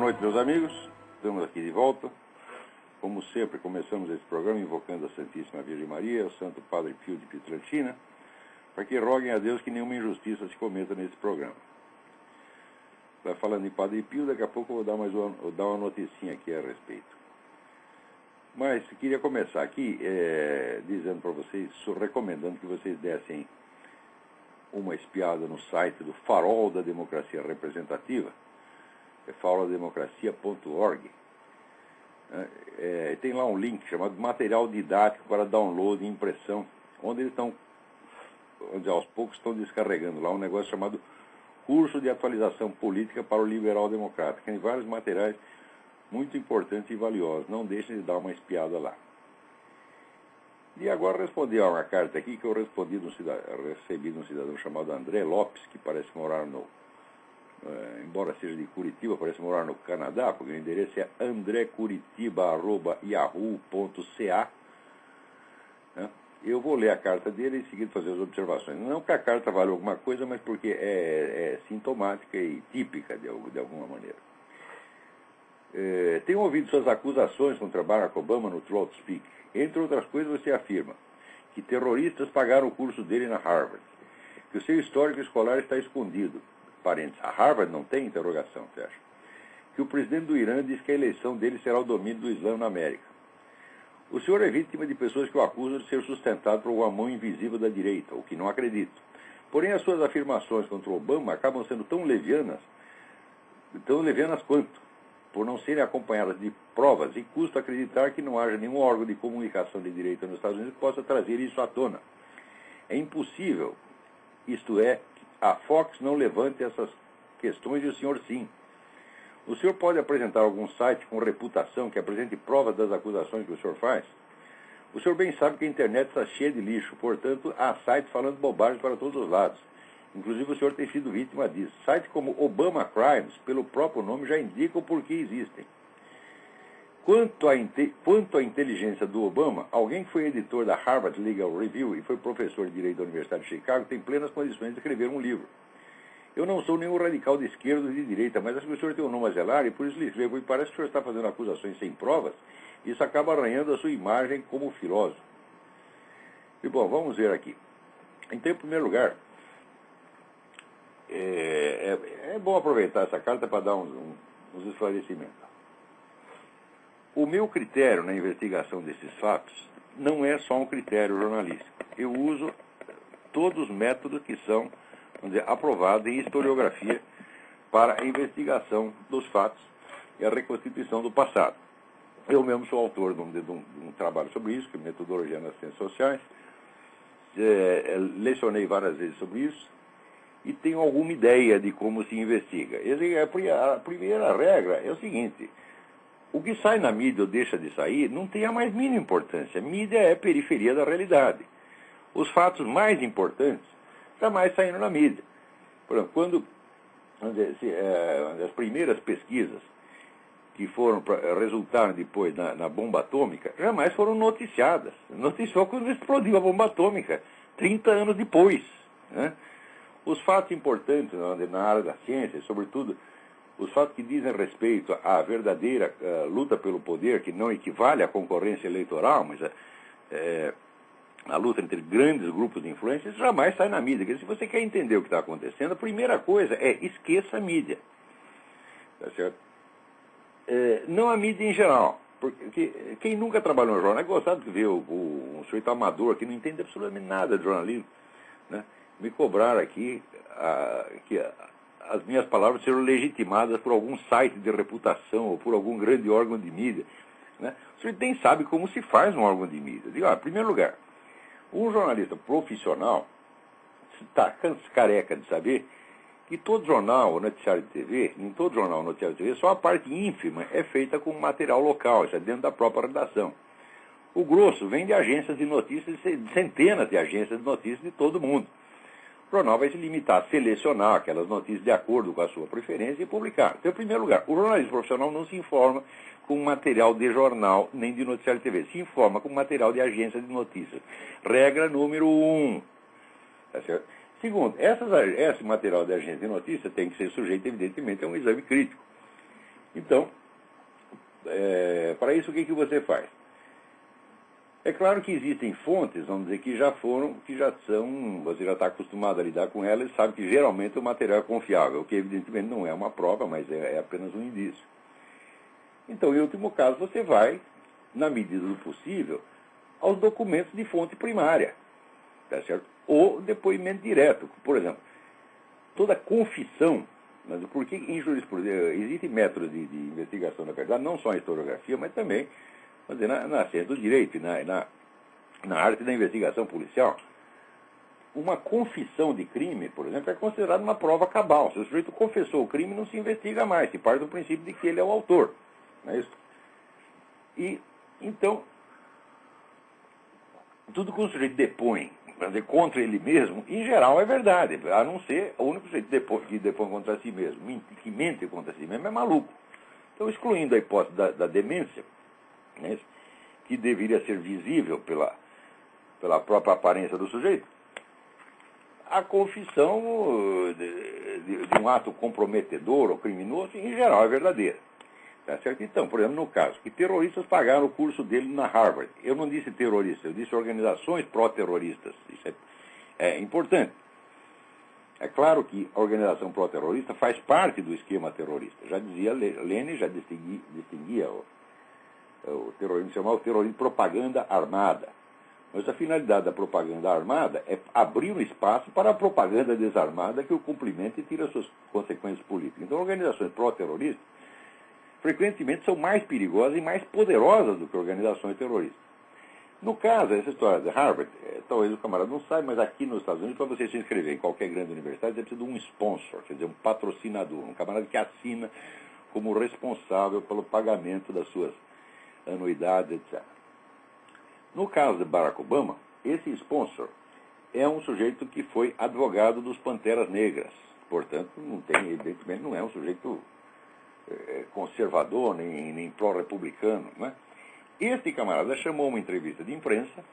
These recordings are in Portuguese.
noite, meus amigos. Estamos aqui de volta. Como sempre, começamos esse programa invocando a Santíssima Virgem Maria, o Santo Padre Pio de Pietrelcina, para que roguem a Deus que nenhuma injustiça se cometa nesse programa. Falando em Padre Pio, daqui a pouco eu vou dar uma noticinha aqui a respeito. Mas queria começar aqui dizendo para vocês, recomendando que vocês dessem uma espiada no site do Farol da Democracia Representativa, faroldemocracia.org. Tem lá um link chamado Material Didático para Download e Impressão, onde aos poucos estão descarregando lá um negócio chamado Curso de Atualização Política para o Liberal Democrata. Tem vários materiais muito importantes e valiosos. Não deixem de dar uma espiada lá. E agora responder a uma carta aqui que eu recebi de um cidadão chamado André Lopes, que parece morar embora seja de Curitiba, parece morar no Canadá, porque o endereço é andrecuritiba@yahoo.ca. Eu vou ler a carta dele e em seguida fazer as observações. Não que a carta vale alguma coisa, mas porque é sintomática e típica de alguma maneira. Tenho ouvido suas acusações contra Barack Obama no Throat Speak. Entre outras coisas, você afirma que terroristas pagaram o curso dele na Harvard, que o seu histórico escolar está escondido. Parênteses, a Harvard não tem interrogação, você acha? Que o presidente do Irã diz que a eleição dele será o domínio do Islã na América. O senhor é vítima de pessoas que o acusam de ser sustentado por uma mão invisível da direita, o que não acredito. Porém, as suas afirmações contra o Obama acabam sendo tão levianas quanto, por não serem acompanhadas de provas, e custa acreditar que não haja nenhum órgão de comunicação de direita nos Estados Unidos que possa trazer isso à tona. É impossível, isto é, a Fox não levante essas questões e o senhor sim. O senhor pode apresentar algum site com reputação que apresente provas das acusações que o senhor faz? O senhor bem sabe que a internet está cheia de lixo, portanto, há sites falando bobagem para todos os lados. Inclusive, o senhor tem sido vítima disso. Sites como Obama Crimes, pelo próprio nome, já indicam por que existem. Quanto à inteligência do Obama, alguém que foi editor da Harvard Legal Review e foi professor de Direito da Universidade de Chicago tem plenas condições de escrever um livro. Eu não sou nenhum radical de esquerda ou de direita, mas acho que o senhor tem um nome a zelar e por isso lhe escrevo. E parece que o senhor está fazendo acusações sem provas. Isso acaba arranhando a sua imagem como filósofo. E bom, vamos ver aqui. Então, em primeiro lugar, é bom aproveitar essa carta para dar uns esclarecimentos. O meu critério na investigação desses fatos não é só um critério jornalístico. Eu uso todos os métodos que são, vamos dizer, aprovados em historiografia para a investigação dos fatos e a reconstituição do passado. Eu mesmo sou autor de um trabalho sobre isso, que é Metodologia nas Ciências Sociais. Lecionei várias vezes sobre isso e tenho alguma ideia de como se investiga. A primeira regra é o seguinte: o que sai na mídia ou deixa de sair não tem a mais mínima importância. A mídia é a periferia da realidade. Os fatos mais importantes jamais saíram na mídia. Por exemplo, quando as primeiras pesquisas que resultaram depois na bomba atômica, jamais foram noticiadas. Noticiou quando explodiu a bomba atômica, 30 anos depois. Né? Os fatos importantes na área da ciência, sobretudo os fatos que dizem respeito à verdadeira luta pelo poder, que não equivale à concorrência eleitoral, mas a luta entre grandes grupos de influência, isso jamais sai na mídia. Porque se você quer entender o que está acontecendo, a primeira coisa é esqueça a mídia. Tá certo? Não a mídia em geral. Porque quem nunca trabalhou no jornal é gostado de ver um sujeito amador que não entende absolutamente nada de jornalismo, né? Me cobrar aqui que as minhas palavras serão legitimadas por algum site de reputação ou por algum grande órgão de mídia. Né? O sujeito nem sabe como se faz um órgão de mídia. Digo, em primeiro lugar, um jornalista profissional está careca de saber que todo jornal ou noticiário de TV, em todo jornal ou noticiário de TV, só a parte ínfima é feita com material local, isso é dentro da própria redação. O grosso vem de agências de notícias, de centenas de agências de notícias de todo mundo. O jornal vai se limitar a selecionar aquelas notícias de acordo com a sua preferência e publicar. Então, em primeiro lugar, o jornalismo profissional não se informa com material de jornal nem de noticiário de TV. Se informa com material de agência de notícias. Regra número 1. Tá certo? Segundo, esse material de agência de notícias tem que ser sujeito, evidentemente, a um exame crítico. Então, para isso, o que você faz? É claro que existem fontes, vamos dizer, que você já está acostumado a lidar com elas e sabe que geralmente o material é confiável, o que evidentemente não é uma prova, mas é apenas um indício. Então, em último caso, você vai, na medida do possível, aos documentos de fonte primária, tá certo? Ou depoimento direto. Por exemplo, toda confissão, porque em jurisprudência existem métodos de investigação, na verdade, não só em historiografia, mas também na ciência do direito, na arte da investigação policial. Uma confissão de crime, por exemplo, é considerada uma prova cabal. Se o sujeito confessou o crime, não se investiga mais, se parte do princípio de que ele é o autor. Não é isso? E, então, tudo que o sujeito depõe contra ele mesmo, em geral é verdade, a não ser o único sujeito que depõe contra si mesmo, que mente contra si mesmo, é maluco. Então, excluindo a hipótese da demência, né, que deveria ser visível pela própria aparência do sujeito, a confissão de um ato comprometedor ou criminoso, em geral, é verdadeira. Tá certo? Então, por exemplo, no caso, que terroristas pagaram o curso dele na Harvard. Eu não disse terroristas, eu disse organizações pró-terroristas. Isso é importante. É claro que a organização pró-terrorista faz parte do esquema terrorista. Já dizia Lenin, já distinguia o terrorismo, chamava o terrorismo de propaganda armada. Mas a finalidade da propaganda armada é abrir um espaço para a propaganda desarmada que o cumprimenta e tira suas consequências políticas. Então, organizações pró-terroristas frequentemente são mais perigosas e mais poderosas do que organizações terroristas. No caso, essa história de Harvard, talvez o camarada não saiba, mas aqui nos Estados Unidos, para você se inscrever em qualquer grande universidade, você precisa de um sponsor, quer dizer, um patrocinador, um camarada que assina como responsável pelo pagamento das suas anuidades, etc. No caso de Barack Obama, esse sponsor é um sujeito que foi advogado dos Panteras Negras. Portanto, evidentemente, não é um sujeito conservador, nem pró-republicano, né? Este camarada chamou uma entrevista de imprensa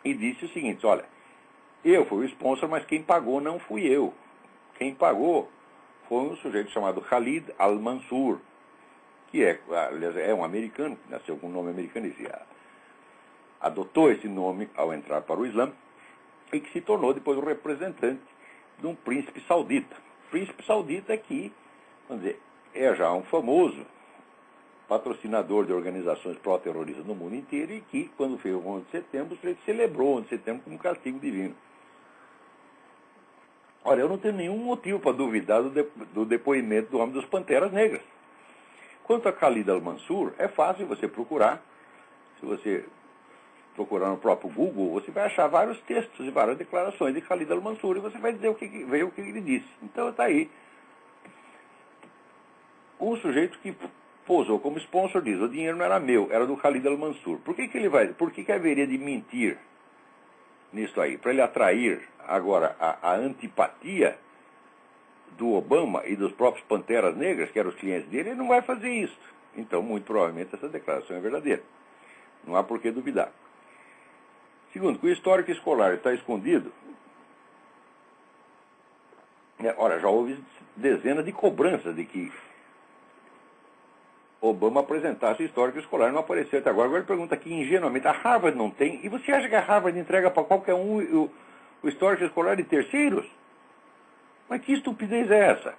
e disse o seguinte: olha, eu fui o sponsor, mas quem pagou não fui eu. Quem pagou foi um sujeito chamado Khalid al-Mansur, que aliás, é um americano, que nasceu com um nome americano e adotou esse nome ao entrar para o Islã e que se tornou depois o representante de um príncipe saudita. O príncipe saudita que, vamos dizer, é já um famoso patrocinador de organizações pró-terroristas no mundo inteiro e que, quando fez o 11 de setembro, ele celebrou o 11 de setembro como castigo divino. Olha, eu não tenho nenhum motivo para duvidar do depoimento do homem dos Panteras Negras. Quanto a Khalid al-Mansur, é fácil você procurar. Se você procurar no próprio Google, você vai achar vários textos e várias declarações de Khalid al-Mansur e você vai ver o que ele disse. Então está aí. Um sujeito que posou como sponsor diz: o dinheiro não era meu, era do Khalid al-Mansur. Por que haveria de mentir nisso aí? Para ele atrair agora a antipatia do Obama e dos próprios Panteras Negras, que eram os clientes dele, ele não vai fazer isso. Então, muito provavelmente, essa declaração é verdadeira. Não há por que duvidar. Segundo, que o histórico escolar está escondido. Ora, já houve dezenas de cobranças de que Obama apresentasse o histórico escolar, não apareceu até agora. Agora ele pergunta aqui ingenuamente: a Harvard não tem? E você acha que a Harvard entrega para qualquer um o histórico escolar de terceiros? Mas que estupidez é essa?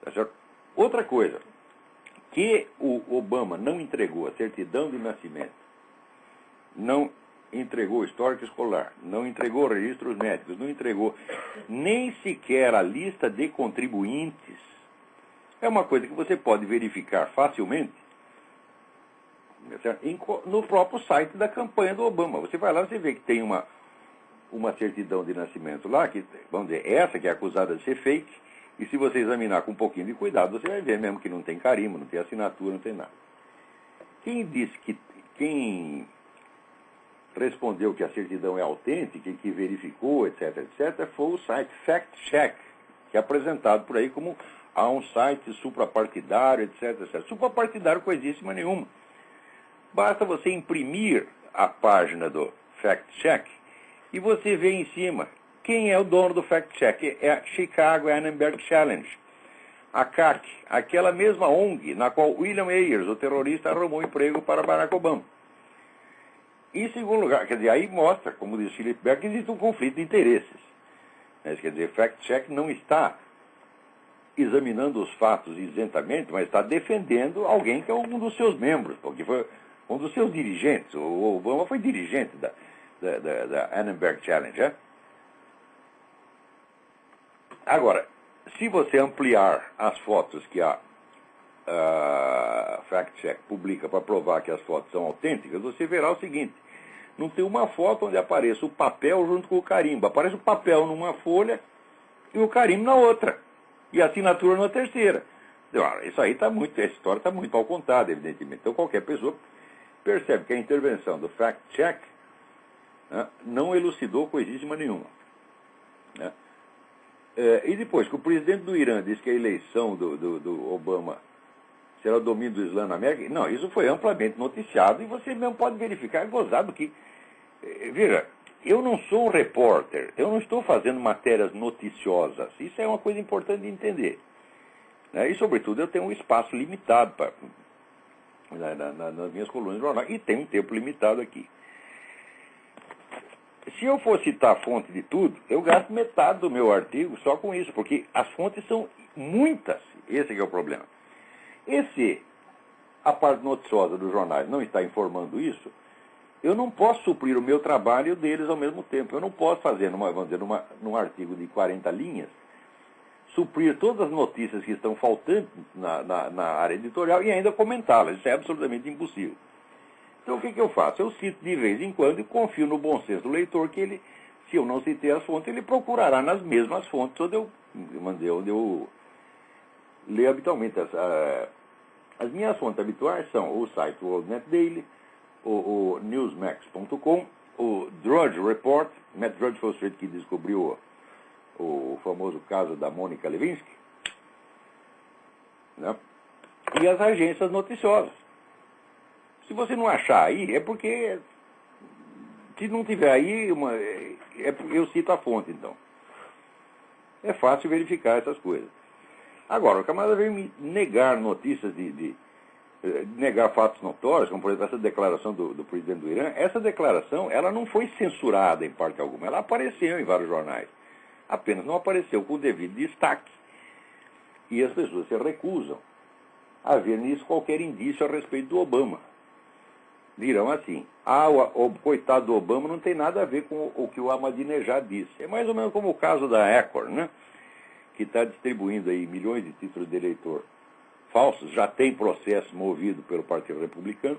Tá certo? Outra coisa, que o Obama não entregou a certidão de nascimento, não entregou o histórico escolar, não entregou registros médicos, não entregou nem sequer a lista de contribuintes, é uma coisa que você pode verificar facilmente no próprio site da campanha do Obama. Você vai lá e você vê que tem uma certidão de nascimento lá, que, vamos dizer, essa que é acusada de ser fake, e se você examinar com um pouquinho de cuidado, você vai ver mesmo que não tem carimbo, não tem assinatura, não tem nada. Quem respondeu que a certidão é autêntica e que verificou, etc., etc., foi o site Fact Check, que é apresentado por aí como um site suprapartidário, etc., etc. Suprapartidário coisíssima nenhuma. Basta você imprimir a página do Fact Check e você vê em cima quem é o dono do Fact Check. É a Chicago Annenberg Challenge. A CAC, aquela mesma ONG na qual William Ayers, o terrorista, arrumou emprego para Barack Obama. Em segundo lugar, quer dizer, aí mostra, como diz Philip Berg, que existe um conflito de interesses. Quer dizer, fact-check não está examinando os fatos isentamente, mas está defendendo alguém que é um dos seus membros, porque foi um dos seus dirigentes. O Obama foi dirigente da Annenberg Challenge. É? Agora, se você ampliar as fotos que a fact-check publica para provar que as fotos são autênticas, você verá o seguinte: não tem uma foto onde apareça o papel junto com o carimbo. Aparece o papel numa folha e o carimbo na outra. E a assinatura na terceira. Isso aí está muito, essa história está muito mal contada, evidentemente. Então qualquer pessoa percebe que a intervenção do fact-check, né, não elucidou coisíssima nenhuma. Né? E depois que o presidente do Irã disse que a eleição do Obama será o domínio do Islã na América, não, isso foi amplamente noticiado e você mesmo pode verificar, é gozado que... Veja, eu não sou um repórter, eu não estou fazendo matérias noticiosas, isso é uma coisa importante de entender. Né? E, sobretudo, eu tenho um espaço limitado nas minhas colunas de jornal, e tenho um tempo limitado aqui. Se eu for citar a fonte de tudo, eu gasto metade do meu artigo só com isso, porque as fontes são muitas, esse é o problema. E se a parte noticiosa dos jornais não está informando isso, eu não posso suprir o meu trabalho e o deles ao mesmo tempo. Eu não posso fazer, num artigo de 40 linhas, suprir todas as notícias que estão faltantes na área editorial e ainda comentá-las. Isso é absolutamente impossível. Então o que eu faço? Eu cito de vez em quando e confio no bom senso do leitor que ele, se eu não citei as fontes, ele procurará nas mesmas fontes onde eu leio habitualmente. As minhas fontes habituais são o site WorldNet Daily, o Newsmax.com, o Drudge Report. Matt Drudge foi o sujeito que descobriu o famoso caso da Mônica Lewinsky, né? E as agências noticiosas. Se você não achar aí, é porque, se não tiver aí, eu cito a fonte, então. É fácil verificar essas coisas. Agora, o camarada veio me negar notícias negar fatos notórios, como por exemplo essa declaração do presidente do Irã. Essa declaração, ela não foi censurada em parte alguma, ela apareceu em vários jornais. Apenas não apareceu com o devido destaque. E as pessoas se recusam a ver nisso qualquer indício a respeito do Obama. Dirão assim: o coitado do Obama não tem nada a ver com o que o Ahmadinejad disse. É mais ou menos como o caso da Acorn, né? Que está distribuindo aí milhões de títulos de eleitor falsos, já tem processo movido pelo Partido Republicano.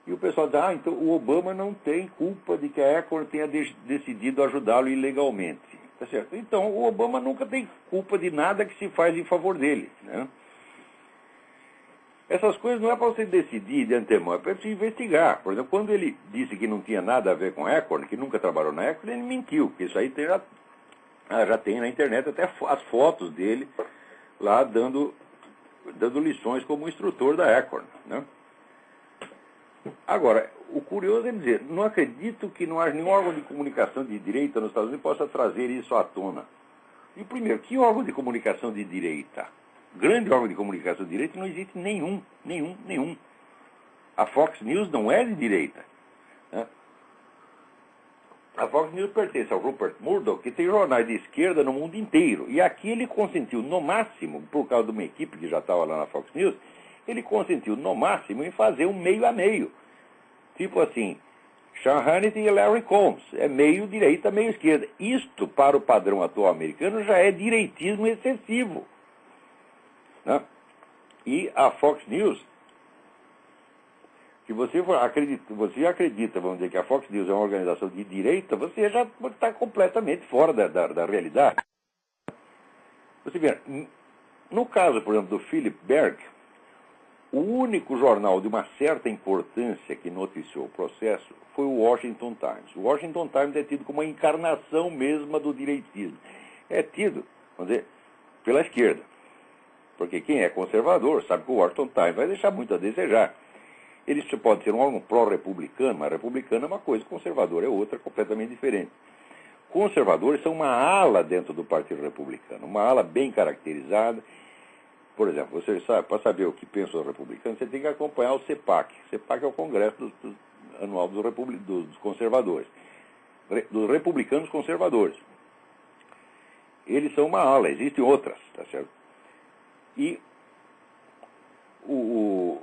E o pessoal diz: então o Obama não tem culpa de que a Acorn tenha decidido ajudá-lo ilegalmente. Tá certo? Então o Obama nunca tem culpa de nada que se faz em favor dele, né? Essas coisas não é para você decidir de antemão, é para você investigar. Por exemplo, quando ele disse que não tinha nada a ver com a Acorn, que nunca trabalhou na Acorn, ele mentiu, porque isso aí já tem na internet até as fotos dele lá dando lições como instrutor da Acorn, né? Agora, o curioso é dizer, não acredito que não haja nenhum órgão de comunicação de direita nos Estados Unidos que possa trazer isso à tona. E primeiro, que órgão de comunicação de direita? Grande órgão de comunicação de direita não existe nenhum. A Fox News não é de direita, né? A Fox News pertence ao Rupert Murdoch, que tem jornais de esquerda no mundo inteiro. E aqui ele consentiu, no máximo, por causa de uma equipe que já estava lá na Fox News, ele consentiu, no máximo, em fazer um meio a meio. Tipo assim, Sean Hannity e Larry Combs. É meio direita, meio esquerda. Isto, para o padrão atual americano, já é direitismo excessivo, né? E a Fox News, se você acredita, vamos dizer, que a Fox News é uma organização de direita, você já está completamente fora da realidade. Você vê, no caso, por exemplo, do Philip Berg, o único jornal de uma certa importância que noticiou o processo foi o Washington Times. O Washington Times é tido como uma encarnação mesma do direitismo. É tido, vamos dizer, pela esquerda. Porque quem é conservador sabe que o Washington Times vai deixar muito a desejar. Ele pode ser um órgão pró-republicano, mas republicano é uma coisa, conservador é outra, completamente diferente. conservadores são uma ala dentro do Partido Republicano, uma ala bem caracterizada. Por exemplo, você sabe, para saber o que pensam os republicanos, você tem que acompanhar o CEPAC. O CEPAC é o Congresso Anual dos Conservadores, dos Republicanos Conservadores. Eles são uma ala, existem outras, tá certo? E o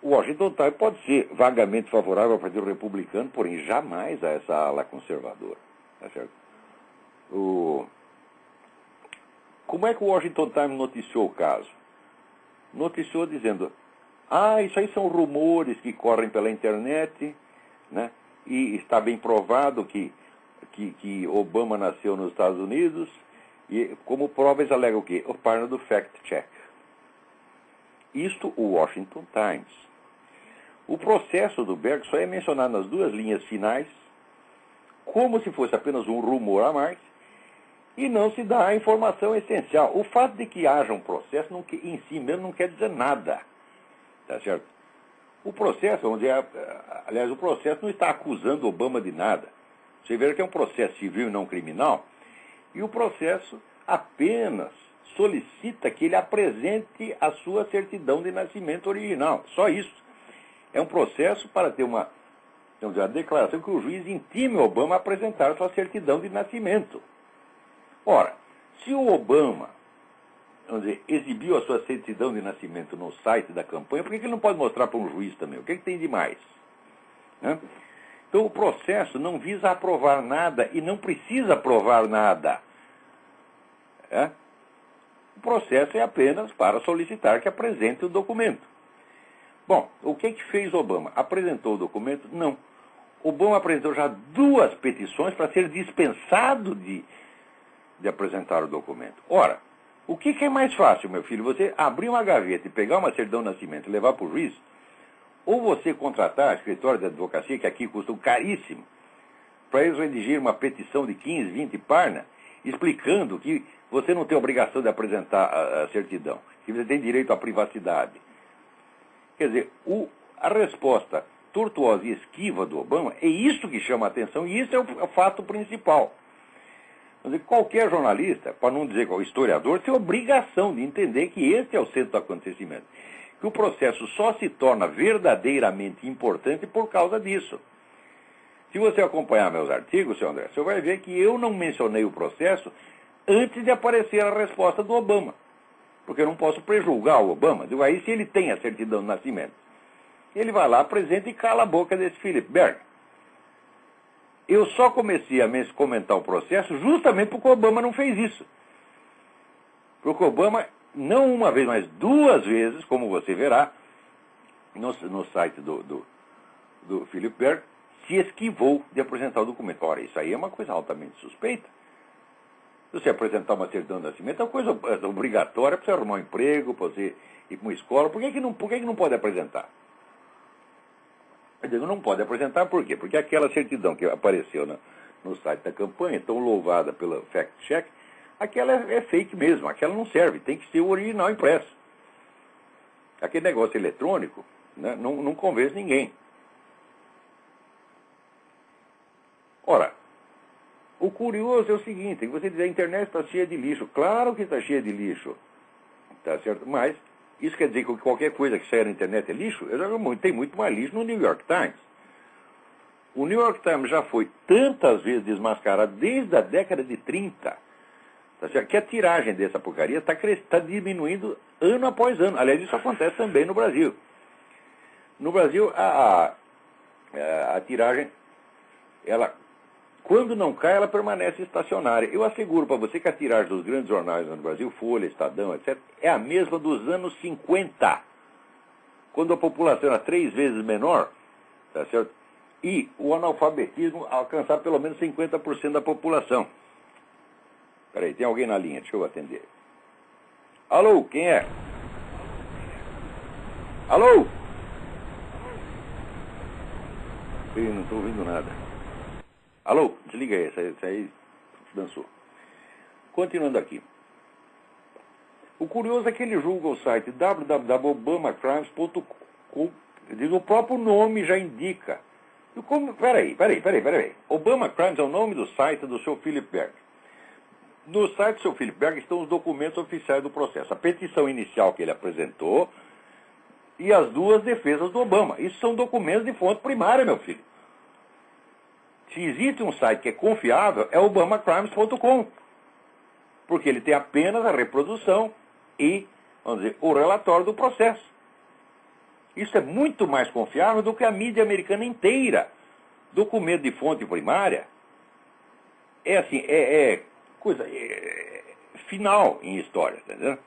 Washington Times pode ser vagamente favorável ao Partido Republicano, porém jamais a essa ala conservadora, tá certo? Como é que o Washington Times noticiou o caso? Noticiou dizendo, isso aí são rumores que correm pela internet, né? E está bem provado que Obama nasceu nos Estados Unidos, e como prova eles alegam o quê? O página do fact-check. Isto o Washington Times. O processo do Berg só é mencionado nas duas linhas finais, como se fosse apenas um rumor a mais, e não se dá a informação essencial. O fato de que haja um processo em si mesmo não quer dizer nada. Tá certo? O processo, vamos dizer, aliás, o processo não está acusando Obama de nada. Você vê que é um processo civil e não criminal, e o processo apenas solicita que ele apresente a sua certidão de nascimento original. Só isso. É um processo para ter uma declaração que o juiz intime o Obama a apresentar a sua certidão de nascimento. Ora, se o Obama, vamos dizer, exibiu a sua certidão de nascimento no site da campanha, por que ele não pode mostrar para um juiz também? O que tem de mais? Né? Então, o processo não visa aprovar nada e não precisa provar nada. O processo é apenas para solicitar que apresente o documento. Bom, o que fez Obama? Apresentou o documento? Não. Obama apresentou já 2 petições para ser dispensado de apresentar o documento. Ora, o que é mais fácil, meu filho? Você abrir uma gaveta e pegar uma certidão de nascimento e levar para o juiz? Ou você contratar escritórios de advocacia, que aqui custam caríssimo, para eles redigir uma petição de 15, 20 páginas, explicando que você não tem obrigação de apresentar a certidão, que você tem direito à privacidade. Quer dizer, a resposta tortuosa e esquiva do Obama é isso que chama a atenção, e isso é o fato principal. Quer dizer, qualquer jornalista, para não dizer qual historiador, tem obrigação de entender que este é o centro do acontecimento. Que o processo só se torna verdadeiramente importante por causa disso. Se você acompanhar meus artigos, seu André, você vai ver que eu não mencionei o processo antes de aparecer a resposta do Obama. Porque eu não posso prejulgar o Obama. Digo, aí se ele tem a certidão de nascimento, ele vai lá, apresenta e cala a boca desse Philip Berg. Eu só comecei a comentar o processo justamente porque o Obama não fez isso. Porque o Obama, não uma vez, mas 2 vezes, como você verá, no site do Philip Berg, se esquivou de apresentar o documento. Ora, isso aí é uma coisa altamente suspeita. Se você apresentar uma certidão de nascimento, é uma coisa obrigatória para você arrumar um emprego, para você ir para uma escola. Por que não pode apresentar? Eu digo, não pode apresentar por quê? Porque aquela certidão que apareceu no site da campanha, tão louvada pela fact-check, aquela é fake mesmo, aquela não serve, tem que ser o original impresso. Aquele negócio eletrônico, né, não convence ninguém. Ora, o curioso é o seguinte, você diz, a internet está cheia de lixo. Claro que está cheia de lixo, tá certo? Mas isso quer dizer que qualquer coisa que saia na internet é lixo? Tem muito mais lixo no New York Times. O New York Times já foi tantas vezes desmascarado desde a década de 30, tá certo? Que a tiragem dessa porcaria está diminuindo ano após ano. Aliás, isso acontece também no Brasil. No Brasil, a tiragem, quando não cai, ela permanece estacionária. Eu asseguro para você que a tiragem dos grandes jornais no Brasil, Folha, Estadão, etc., é a mesma dos anos 50, quando a população era 3 vezes menor, tá certo? E o analfabetismo alcançar pelo menos 50% da população. Peraí, tem alguém na linha, deixa eu atender. Alô, quem é? Alô? Eu não estou ouvindo nada. Alô, desliga aí, essa aí dançou. Continuando aqui. O curioso é que ele julga o site www.obamacrimes.com. O próprio nome já indica Peraí. Obama Crimes é o nome do site do Sr. Philip Berg. No site do Sr. Philip Berg estão os documentos oficiais do processo. A petição inicial que ele apresentou e as duas defesas do Obama. Isso são documentos de fonte primária, meu filho. Se existe um site que é confiável, é obamacrimes.com. Porque ele tem apenas a reprodução e, vamos dizer, o relatório do processo. Isso é muito mais confiável do que a mídia americana inteira. Documento de fonte primária é assim, coisa final em história, tá entendendo?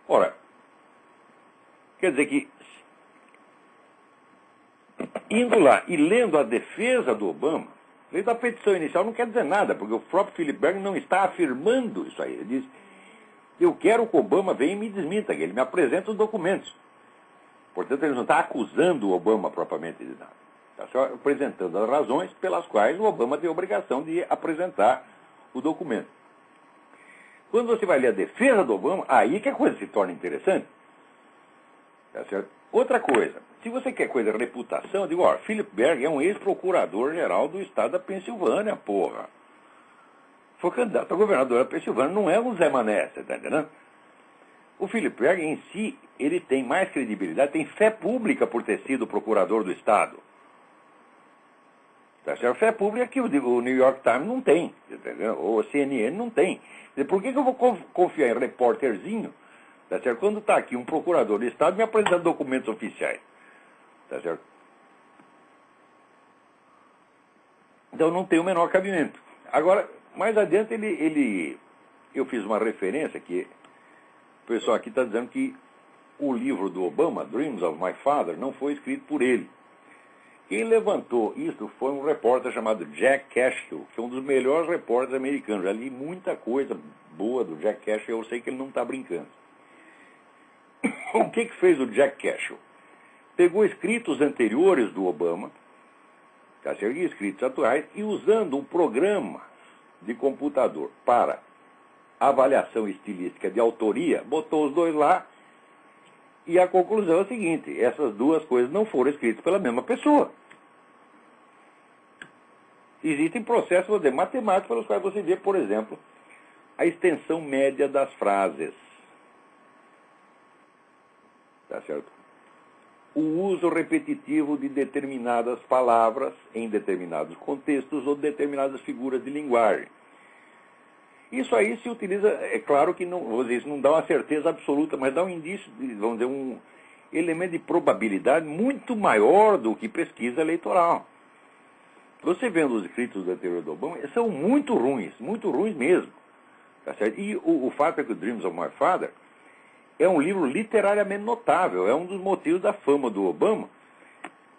Ora, quer dizer que, indo lá e lendo a defesa do Obama, lendo a petição inicial não quer dizer nada, porque o próprio Philip Berg não está afirmando isso aí. Ele diz, eu quero que o Obama venha e me desminta, que ele me apresente os documentos. Portanto, ele não está acusando o Obama propriamente de nada. Está só apresentando as razões pelas quais o Obama tem a obrigação de apresentar o documento. Quando você vai ler a defesa do Obama, aí que a coisa se torna interessante. Tá certo? Outra coisa, se você quer coisa de reputação, eu digo, ó, Philip Berg é um ex-procurador-geral do estado da Pensilvânia, porra. Foi candidato a governador da Pensilvânia, não é um Zé Mané, você está entendendo? O Philip Berg em si, ele tem mais credibilidade, tem fé pública por ter sido procurador do estado. Tá certo? Fé pública que o New York Times não tem, entendeu? Ou a CNN não tem. Por que eu vou confiar em repórterzinho? Tá certo? Quando está aqui um procurador do estado me apresentando documentos oficiais. Tá certo? Então não tem o menor cabimento. Agora, mais adiante eu fiz uma referência que o pessoal aqui está dizendo que o livro do Obama, Dreams of My Father, não foi escrito por ele. Quem levantou isso foi um repórter chamado Jack Cashill, que é um dos melhores repórteres americanos. Já li muita coisa boa do Jack Cashill, eu sei que ele não está brincando. O que fez o Jack Cashill? Pegou escritos anteriores do Obama, e escritos atuais, e usando um programa de computador para avaliação estilística de autoria, botou os dois lá, e a conclusão é a seguinte, essas duas coisas não foram escritas pela mesma pessoa. Existem processos, vou dizer, matemáticos pelos quais você vê, por exemplo, a extensão média das frases. Tá certo? O uso repetitivo de determinadas palavras em determinados contextos ou determinadas figuras de linguagem. Isso aí se utiliza, é claro que não, vou dizer, isso não dá uma certeza absoluta, mas dá um indício, vamos dizer, um elemento de probabilidade muito maior do que pesquisa eleitoral. Você vendo os escritos do anterior do Obama, são muito ruins mesmo. Tá certo? E o fato é que o Dreams of My Father é um livro literariamente notável, é um dos motivos da fama do Obama,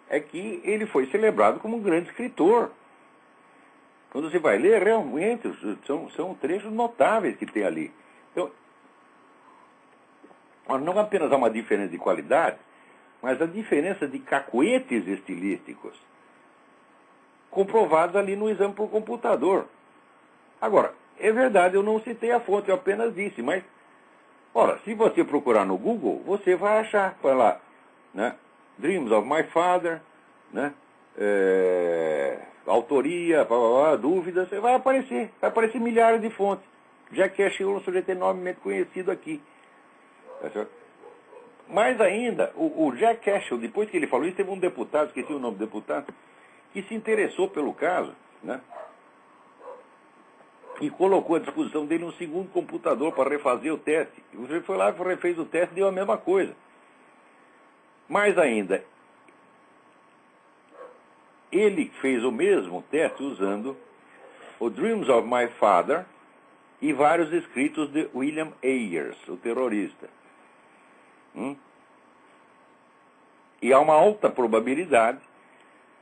é que ele foi celebrado como um grande escritor. Quando você vai ler, realmente, são trechos notáveis que tem ali. Então, não apenas há uma diferença de qualidade, mas a diferença de cacuetes estilísticos, comprovados ali no exame por computador. Agora, é verdade, eu não citei a fonte, eu apenas disse, mas, ora, se você procurar no Google, você vai achar, vai lá, né, Dreams of My Father, né, autoria, dúvidas, vai aparecer milhares de fontes. Jack Cashill é um sujeito enormemente conhecido aqui. Mais ainda, o Jack Cashill, depois que ele falou isso, teve um deputado, esqueci o nome do deputado, que se interessou pelo caso, né, e colocou à disposição dele um segundo computador para refazer o teste. E você foi lá, refez o teste e deu a mesma coisa. Mais ainda, ele fez o mesmo teste usando o Dreams of My Father e vários escritos de William Ayers, o terrorista. E há uma alta probabilidade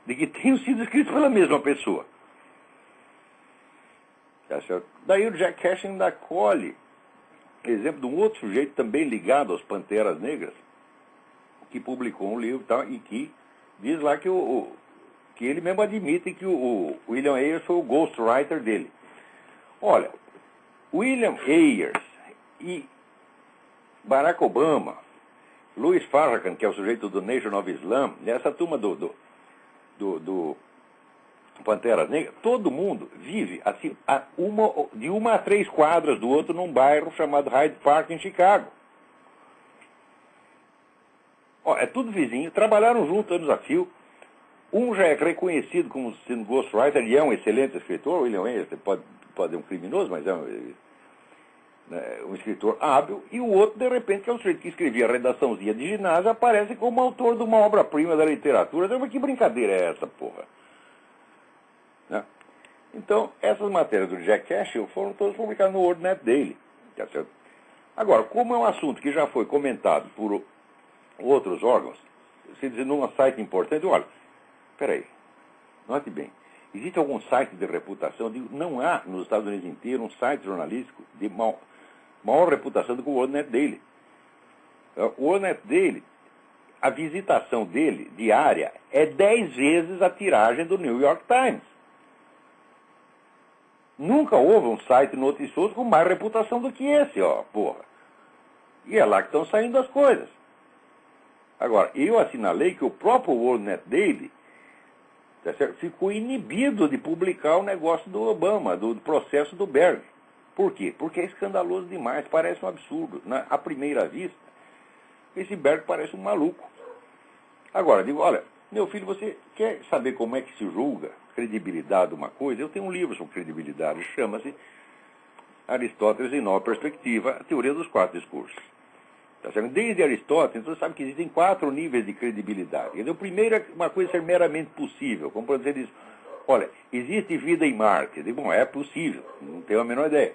de que tenham sido escritos pela mesma pessoa. Tá certo? Daí o Jack Cashill ainda colhe exemplo de um outro sujeito também ligado às Panteras Negras, que publicou um livro e que diz lá que que ele mesmo admite que o William Ayers foi o ghostwriter dele. Olha, William Ayers e Barack Obama, Louis Farrakhan, que é o sujeito do Nation of Islam, essa turma do Pantera Negra, todo mundo vive assim, de 1 a 3 quadras do outro num bairro chamado Hyde Park, em Chicago. Ó, é tudo vizinho, trabalharam juntos anos a fio. Um já é reconhecido como sendo ghostwriter, ele é um excelente escritor, William Wayne, pode ser um criminoso, mas é um escritor hábil, e o outro, de repente, que é o sujeito que escrevia a redaçãozinha de ginásio, aparece como autor de uma obra-prima da literatura. Mas que brincadeira é essa, porra? Né? Então, essas matérias do Jack Cashill foram todas publicadas no WorldNet Daily. Tá certo? Agora, como é um assunto que já foi comentado por outros órgãos, se dizer num site importante, olha, peraí, note bem, existe algum site de reputação? Não há nos Estados Unidos inteiro um site jornalístico de maior reputação do que o WorldNet Daily. O WorldNet Daily, a visitação dele, diária, é 10 vezes a tiragem do New York Times. Nunca houve um site noticioso com mais reputação do que esse, ó, porra. E é lá que estão saindo as coisas. Agora, eu assinalei que o próprio WorldNet Daily, tá certo, ficou inibido de publicar o negócio do Obama, do processo do Berg. Por quê? Porque é escandaloso demais, parece um absurdo. À primeira vista, esse Berg parece um maluco. Agora, digo, olha, meu filho, você quer saber como é que se julga credibilidade de uma coisa? Eu tenho um livro sobre credibilidade, chama-se Aristóteles em Nova Perspectiva, a Teoria dos 4 Discursos. Tá certo? Desde Aristóteles, você sabe que existem 4 níveis de credibilidade. O primeiro é uma coisa ser meramente possível, como por exemplo, ele diz, olha, existe vida em Marte. Eu digo, bom, é possível, não tenho a menor ideia.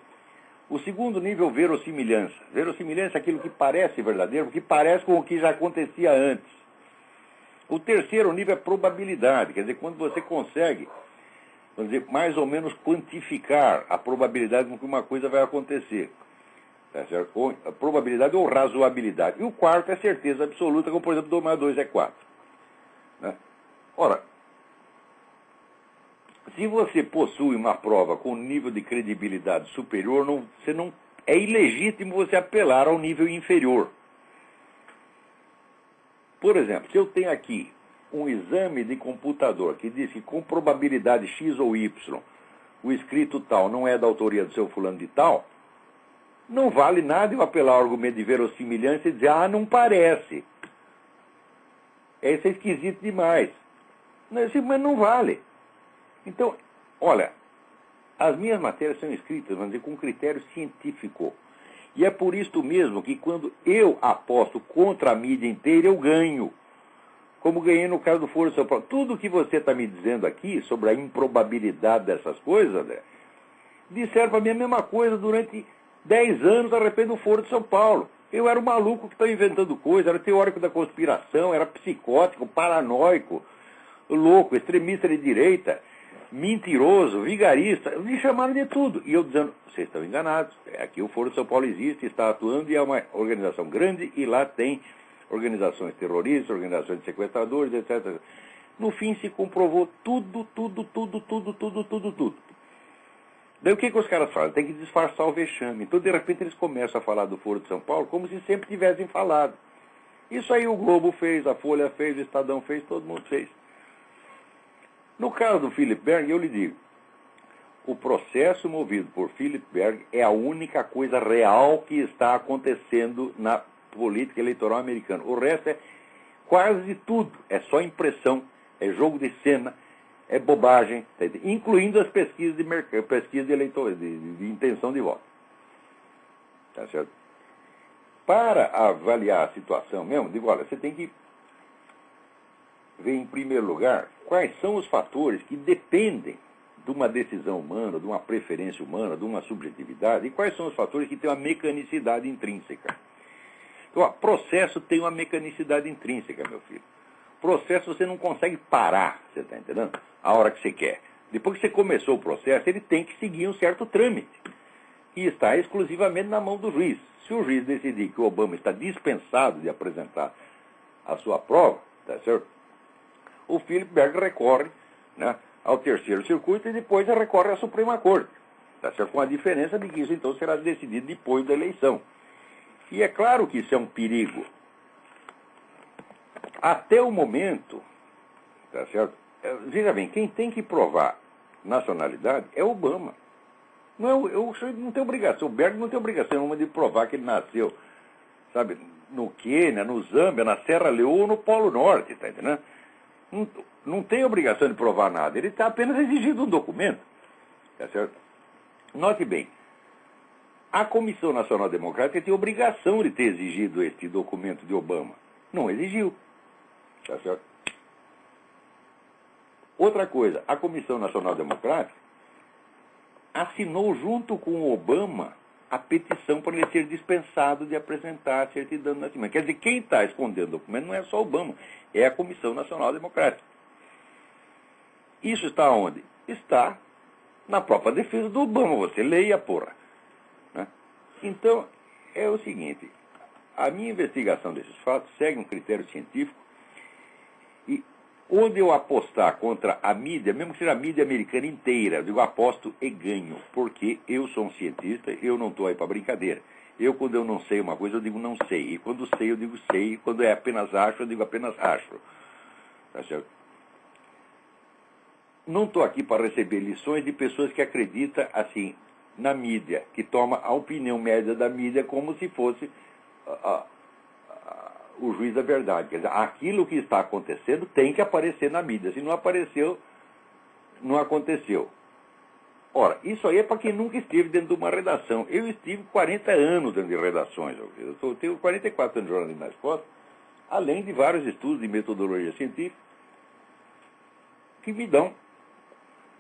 O segundo nível, verossimilhança. Verossimilhança é aquilo que parece verdadeiro, que parece com o que já acontecia antes. O terceiro nível é probabilidade, quer dizer, quando você consegue, vamos dizer, mais ou menos quantificar a probabilidade com que uma coisa vai acontecer. Tá certo? Ou a probabilidade ou razoabilidade. E o quarto é certeza absoluta, como por exemplo, 2 mais 2 é 4. Né? Ora, se você possui uma prova com nível de credibilidade superior, é ilegítimo você apelar ao nível inferior. Por exemplo, se eu tenho aqui um exame de computador que diz que com probabilidade X ou Y, o escrito tal não é da autoria do seu fulano de tal, não vale nada eu apelar ao argumento de verossimilhança e dizer, não parece. Isso é esquisito demais. Mas não vale. Então, olha, as minhas matérias são escritas, vamos dizer, com critério científico. E é por isso mesmo que quando eu aposto contra a mídia inteira, eu ganho. Como ganhei no caso do Foro de São Paulo. Tudo que você está me dizendo aqui sobre a improbabilidade dessas coisas, André, disseram para mim a mesma coisa durante 10 anos a respeito do Foro de São Paulo. Eu era um maluco que estava inventando coisas, era teórico da conspiração, era psicótico, paranoico, louco, extremista de direita, mentiroso, vigarista. Me chamaram de tudo. E eu dizendo, vocês estão enganados. Aqui o Foro de São Paulo existe, está atuando e é uma organização grande e lá tem organizações terroristas, organizações de sequestradores, etc. No fim se comprovou tudo. Daí o que os caras fazem? Tem que disfarçar o vexame. Então, de repente, eles começam a falar do Foro de São Paulo como se sempre tivessem falado. Isso aí o Globo fez, a Folha fez, o Estadão fez, todo mundo fez. No caso do Philip Berg, eu lhe digo, o processo movido por Philip Berg é a única coisa real que está acontecendo na política eleitoral americana. O resto é quase tudo, é só impressão, é jogo de cena, é bobagem, incluindo as pesquisas de eleitor, de intenção de voto. Tá certo? Para avaliar a situação mesmo, digo, olha, você tem que ver em primeiro lugar quais são os fatores que dependem de uma decisão humana, de uma preferência humana, de uma subjetividade, e quais são os fatores que têm uma mecanicidade intrínseca. Então, processo tem uma mecanicidade intrínseca, meu filho. Processo você não consegue parar, você está entendendo? A hora que você quer. Depois que você começou o processo, ele tem que seguir um certo trâmite. E está exclusivamente na mão do juiz. Se o juiz decidir que o Obama está dispensado de apresentar a sua prova, tá certo? O Philip Berg recorre, né, ao terceiro circuito e depois recorre à Suprema Corte. Tá certo? Com a diferença de que isso então será decidido depois da eleição. E é claro que isso é um perigo. Até o momento, tá certo? veja bem, quem tem que provar nacionalidade é Obama. Não é, eu não tem obrigação, o Berg não tem obrigação nenhuma de provar que ele nasceu, sabe, no Quênia, no Zâmbia, na Serra Leoa ou no Polo Norte, tá entendendo? Não tem obrigação de provar nada, ele está apenas exigindo um documento, tá certo? Note bem, a Comissão Nacional Democrática tem obrigação de ter exigido este documento de Obama. Não exigiu, tá certo? Outra coisa, a Comissão Nacional Democrática assinou junto com o Obama a petição para ele ser dispensado de apresentar a certidão de nascimento. Quer dizer, quem está escondendo o documento não é só Obama, é a Comissão Nacional Democrática. Isso está onde? Está na própria defesa do Obama. Você leia, porra. Né? Então, é o seguinte, a minha investigação desses fatos segue um critério científico e onde eu apostar contra a mídia, mesmo que seja a mídia americana inteira, eu digo aposto e ganho, porque eu sou um cientista, eu não estou aí para brincadeira. Quando eu não sei uma coisa, eu digo não sei. E quando sei, eu digo sei. E quando é apenas acho, eu digo apenas acho. Tá certo? Não estou aqui para receber lições de pessoas que acreditam, assim, na mídia, que toma a opinião média da mídia como se fosse o juiz da verdade. Quer dizer, aquilo que está acontecendo tem que aparecer na mídia. Se não apareceu, não aconteceu. Ora, isso aí é para quem nunca esteve dentro de uma redação. Eu estive 40 anos dentro de redações. Eu tenho 44 anos de jornalismo nas costas, além de vários estudos de metodologia científica que me dão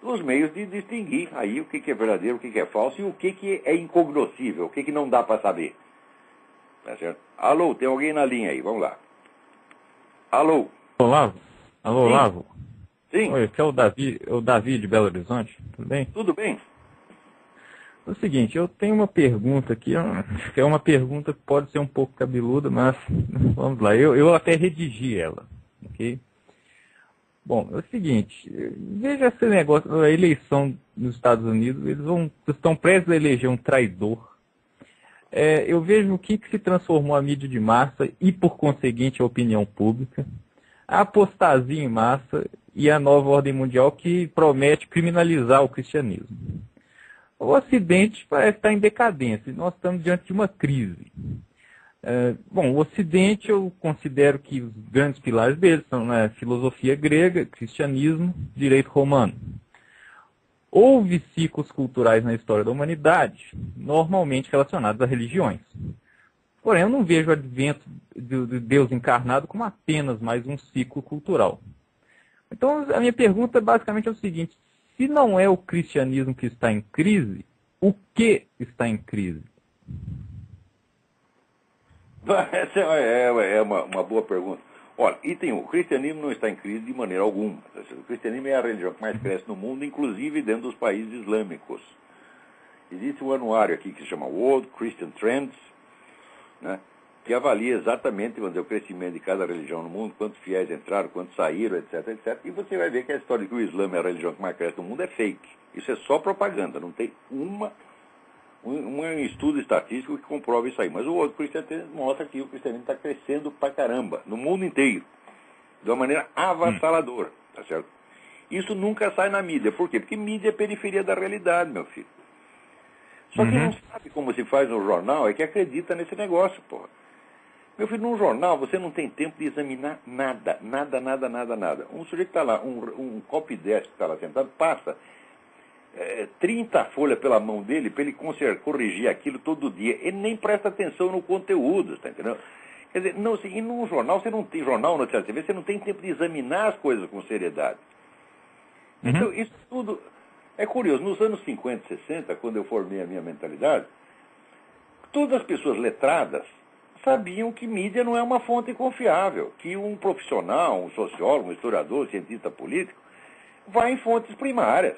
os meios de distinguir aí o que é verdadeiro, o que é falso e o que é incognoscível, o que não dá para saber. Tá certo? Alô, tem alguém na linha aí, vamos lá. Alô? Olavo? Alô, Sim. Olavo? Sim. Oi, aqui é o Davi de Belo Horizonte, tudo bem? Tudo bem? É o seguinte, eu tenho uma pergunta aqui, que é uma pergunta que pode ser um pouco cabeluda, mas vamos lá, eu até redigi ela, ok? Bom, é o seguinte, veja esse negócio, a eleição nos Estados Unidos, eles estão prestes a eleger um traidor. Eu vejo o que se transformou a mídia de massa e, por conseguinte, a opinião pública, a apostasia em massa e a nova ordem mundial que promete criminalizar o cristianismo. O Ocidente parece estar em decadência e nós estamos diante de uma crise. Bom, o Ocidente eu considero que os grandes pilares dele são a filosofia grega, cristianismo, direito romano. Houve ciclos culturais na história da humanidade, normalmente relacionados a religiões. Porém, eu não vejo o advento do Deus encarnado como apenas mais um ciclo cultural. Então, a minha pergunta basicamente é o seguinte: se não é o cristianismo que está em crise, o que está em crise? Essa é uma boa pergunta. Olha, item 1, o cristianismo não está em crise de maneira alguma. O cristianismo é a religião que mais cresce no mundo, inclusive dentro dos países islâmicos. Existe um anuário aqui que se chama World Christian Trends, né, que avalia exatamente o crescimento de cada religião no mundo, quantos fiéis entraram, quantos saíram, etc, etc. E você vai ver que a história de que o Islã é a religião que mais cresce no mundo é fake. Isso é só propaganda, não tem um estudo estatístico que comprova isso aí. Mas o World Christian Trends mostra que o cristianismo está crescendo pra caramba, no mundo inteiro, de uma maneira avassaladora, tá certo? Isso nunca sai na mídia. Por quê? Porque mídia é periferia da realidade, meu filho. Só quem não sabe como se faz no jornal é que acredita nesse negócio, porra. Meu filho, num jornal você não tem tempo de examinar nada. Um sujeito que está lá, um copy desk que está lá sentado, passa 30 folhas pela mão dele para ele corrigir aquilo todo dia. Ele nem presta atenção no conteúdo, tá entendendo? Quer dizer, não, e num jornal, você não tem jornal, notícia TV, você não tem tempo de examinar as coisas com seriedade. Então, isso tudo é curioso. Nos anos 50 e 60, quando eu formei a minha mentalidade, todas as pessoas letradas sabiam que mídia não é uma fonte confiável, que um profissional, um sociólogo, um historiador, um cientista político, vai em fontes primárias.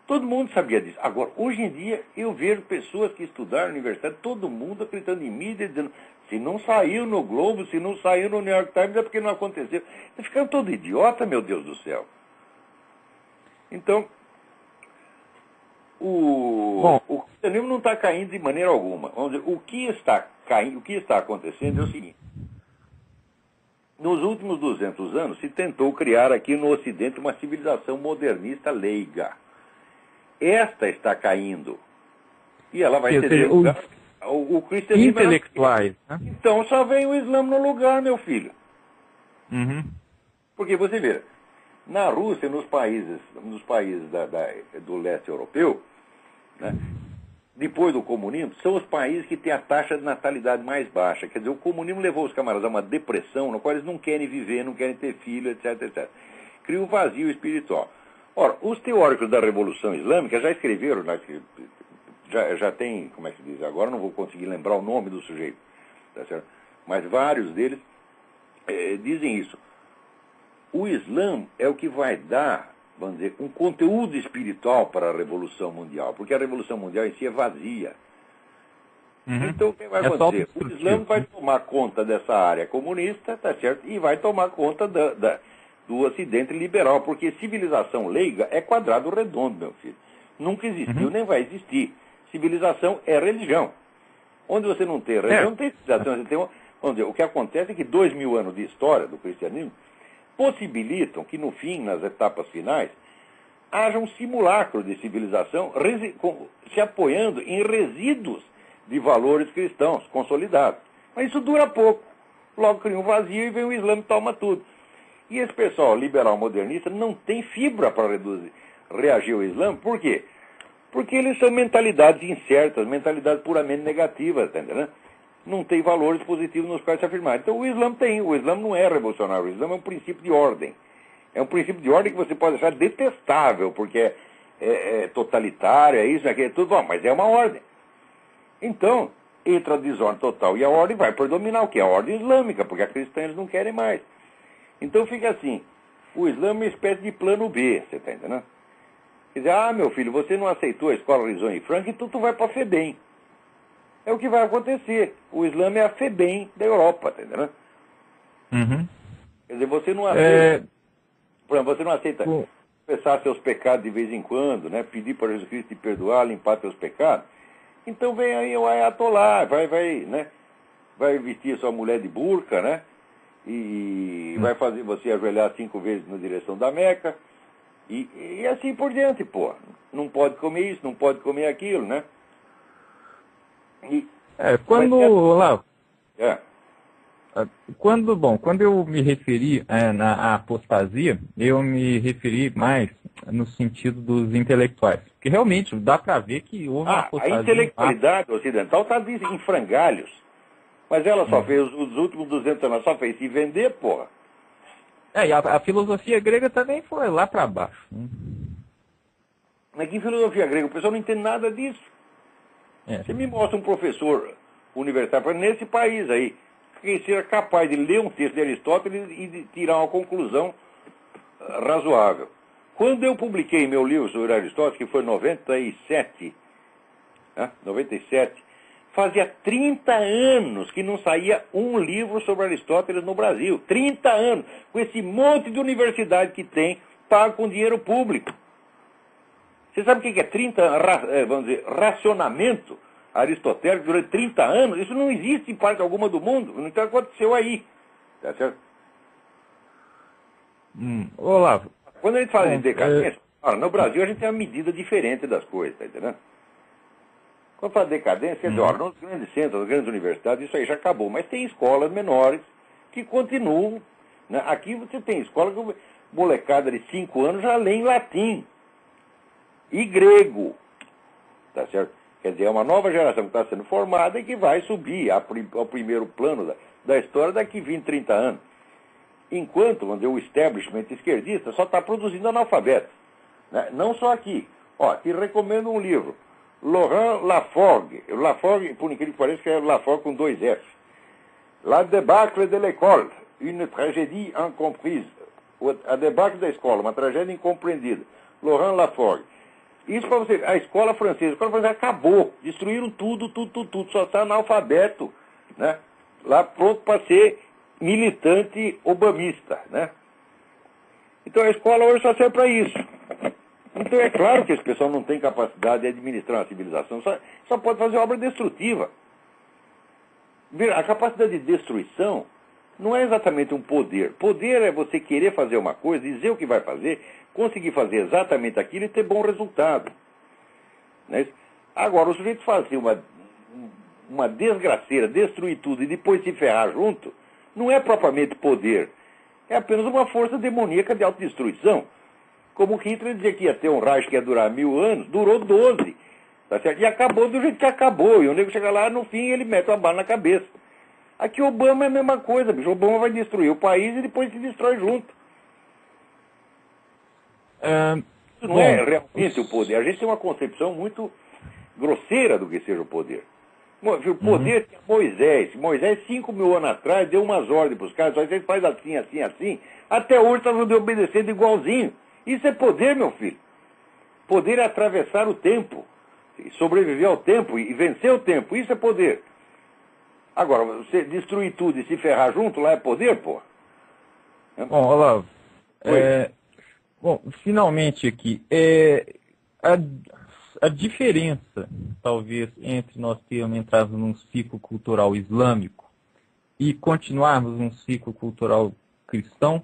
Todo mundo sabia disso. Agora, hoje em dia, eu vejo pessoas que estudaram na universidade, todo mundo acreditando em mídia, dizendo, se não saiu no Globo, se não saiu no New York Times, é porque não aconteceu. Está ficando todo idiota, meu Deus do céu. Então, o cristianismo não está caindo de maneira alguma. Vamos dizer, o que está acontecendo é o seguinte. nos últimos 200 anos se tentou criar aqui no Ocidente uma civilização modernista leiga. Esta está caindo. E ela vai ter o cristianismo. Intelectuais, né? Então só vem o Islã no lugar, meu filho. Uhum. Porque você vê, na Rússia, nos países do leste europeu, né, depois do comunismo, são os países que têm a taxa de natalidade mais baixa. Quer dizer, o comunismo levou os camaradas a uma depressão, no qual eles não querem viver, não querem ter filho, etc, etc. Cria um vazio espiritual. Ora, os teóricos da Revolução Islâmica já escreveram, já tem, como é que se diz, agora não vou conseguir lembrar o nome do sujeito, tá certo? Mas vários deles dizem isso. O Islã é o que vai dar, vamos dizer, um conteúdo espiritual para a Revolução Mundial, porque a Revolução Mundial em si é vazia. Uhum. Então, o que vai acontecer? O Islã vai tomar conta dessa área comunista, tá certo? E vai tomar conta do Ocidente liberal, porque civilização leiga é quadrado redondo, meu filho. Nunca existiu, nem vai existir. Civilização é religião. Onde você não tem religião, não tem civilização. Você tem vamos dizer, o que acontece é que 2000 anos de história do cristianismo possibilitam que, no fim, nas etapas finais, haja um simulacro de civilização se apoiando em resíduos de valores cristãos consolidados. Mas isso dura pouco. Logo cria um vazio e vem o Islã e toma tudo. E esse pessoal liberal modernista não tem fibra para reagir ao Islã. Por quê? Porque eles são mentalidades incertas, mentalidades puramente negativas, tá entendendo? Não tem valores positivos nos quais se afirmar. Então o Islã tem, o Islã não é revolucionário, o Islã é um princípio de ordem. É um princípio de ordem que você pode achar detestável, porque é totalitário, é isso, é tudo, bom, mas é uma ordem. Então, entre a desordem total e a ordem vai predominar o que? A ordem islâmica, porque a cristã eles não querem mais. Então fica assim, o Islã é uma espécie de plano B, você está entendendo? Quer dizer, meu filho, você não aceitou a escola Rizon e Frank, então tu vai para a FEBEM. É o que vai acontecer. O Islã é a FEBEM da Europa, tá entendendo? Uhum. Quer dizer, você não aceita. Por exemplo, você não aceita confessar seus pecados de vez em quando, né? Pedir para Jesus Cristo te perdoar, limpar seus pecados. Então vem aí o Ayatollah, né? Vai vestir sua mulher de burca, né? E vai fazer você ajoelhar 5 vezes na direção da Meca. E assim por diante, pô. Não pode comer isso, não pode comer aquilo, né? Quando eu me referi na apostasia, eu me referi mais no sentido dos intelectuais. Porque realmente dá para ver que houve uma apostasia. A intelectualidade ocidental está em frangalhos. Mas ela só fez, os últimos 200 anos, só fez se vender, porra. E a filosofia grega também foi lá para baixo. Mas que filosofia grega? O pessoal não entende nada disso. Você me mostra um professor universitário nesse país aí, que seja capaz de ler um texto de Aristóteles e de tirar uma conclusão razoável. Quando eu publiquei meu livro sobre Aristóteles, que foi em 97, fazia 30 anos que não saía um livro sobre Aristóteles no Brasil. 30 anos, com esse monte de universidade que tem, pago com dinheiro público. Você sabe o que é 30 anos, vamos dizer, racionamento aristotélico durante 30 anos? Isso não existe em parte alguma do mundo. Então aconteceu aí. Tá certo? Olavo. Quando a gente fala de decadência, no Brasil a gente tem uma medida diferente das coisas, tá entendendo? Quando fala de decadência, quer dizer, nos grandes centros, nas grandes universidades, isso aí já acabou. Mas tem escolas menores que continuam. Né? Aqui você tem escola que molecada de 5 anos já lê em latim. E grego. Tá certo? Quer dizer, é uma nova geração que está sendo formada e que vai subir ao primeiro plano da história daqui 20, 30 anos. Enquanto, vamos dizer, o establishment esquerdista só está produzindo analfabetos. Né? Não só aqui. Te recomendo um livro. Laurent Laforgue. Laforgue, por incrível que pareça, é Laforgue com 2 F. La débâcle de l'école. Une tragédie incomprise. A debacle da escola, uma tragédia incompreendida. Laurent Laforgue. Isso para você, a escola francesa acabou, destruíram tudo, só está analfabeto, né? Lá pronto para ser militante obamista, né? Então a escola hoje só serve para isso. Então é claro que esse pessoal não tem capacidade de administrar uma civilização, só pode fazer obra destrutiva. A capacidade de destruição não é exatamente um poder. Poder é você querer fazer uma coisa, dizer o que vai fazer, conseguir fazer exatamente aquilo e ter bom resultado. Não é isso? Agora, o sujeito fazer uma desgraceira, destruir tudo e depois se ferrar junto, não é propriamente poder. É apenas uma força demoníaca de autodestruição. Como Hitler dizia que ia ter um Reich que ia durar 1000 anos, durou 12. Tá certo? E acabou do jeito que acabou. E o nego chega lá, no fim, ele mete uma bala na cabeça. Aqui Obama é a mesma coisa, bicho. Obama vai destruir o país e depois se destrói junto. Isso não é realmente o poder. A gente tem uma concepção muito grosseira do que seja o poder. O poder tinha Moisés. Moisés, 5.000 anos atrás, deu umas ordens para os caras. Só vocês faz assim, assim, assim. Até hoje está obedecendo igualzinho. Isso é poder, meu filho. Poder é atravessar o tempo. Sobreviver ao tempo e vencer o tempo. Isso é poder. Agora, você destruir tudo e se ferrar junto, lá é poder, pô? Bom, Olavo, bom, finalmente aqui, a diferença, talvez, entre nós termos entrado num ciclo cultural islâmico e continuarmos num ciclo cultural cristão,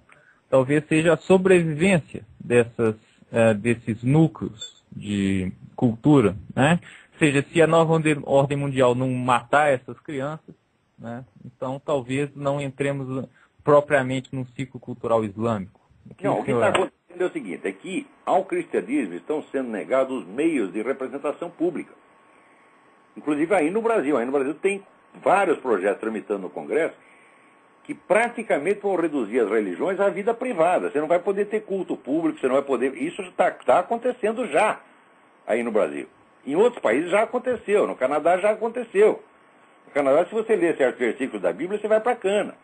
talvez seja a sobrevivência desses núcleos de cultura, né? Ou seja, se a nova ordem mundial não matar essas crianças, né, então talvez não entremos propriamente num ciclo cultural islâmico. O que está acontecendo é o seguinte, é que ao cristianismo estão sendo negados os meios de representação pública. Inclusive aí no Brasil. Aí no Brasil tem vários projetos tramitando no Congresso que praticamente vão reduzir as religiões à vida privada. Você não vai poder ter culto público, você não vai poder... Isso está acontecendo já aí no Brasil. Em outros países já aconteceu, no Canadá já aconteceu. No Canadá, se você ler certos versículos da Bíblia, você vai para a cana.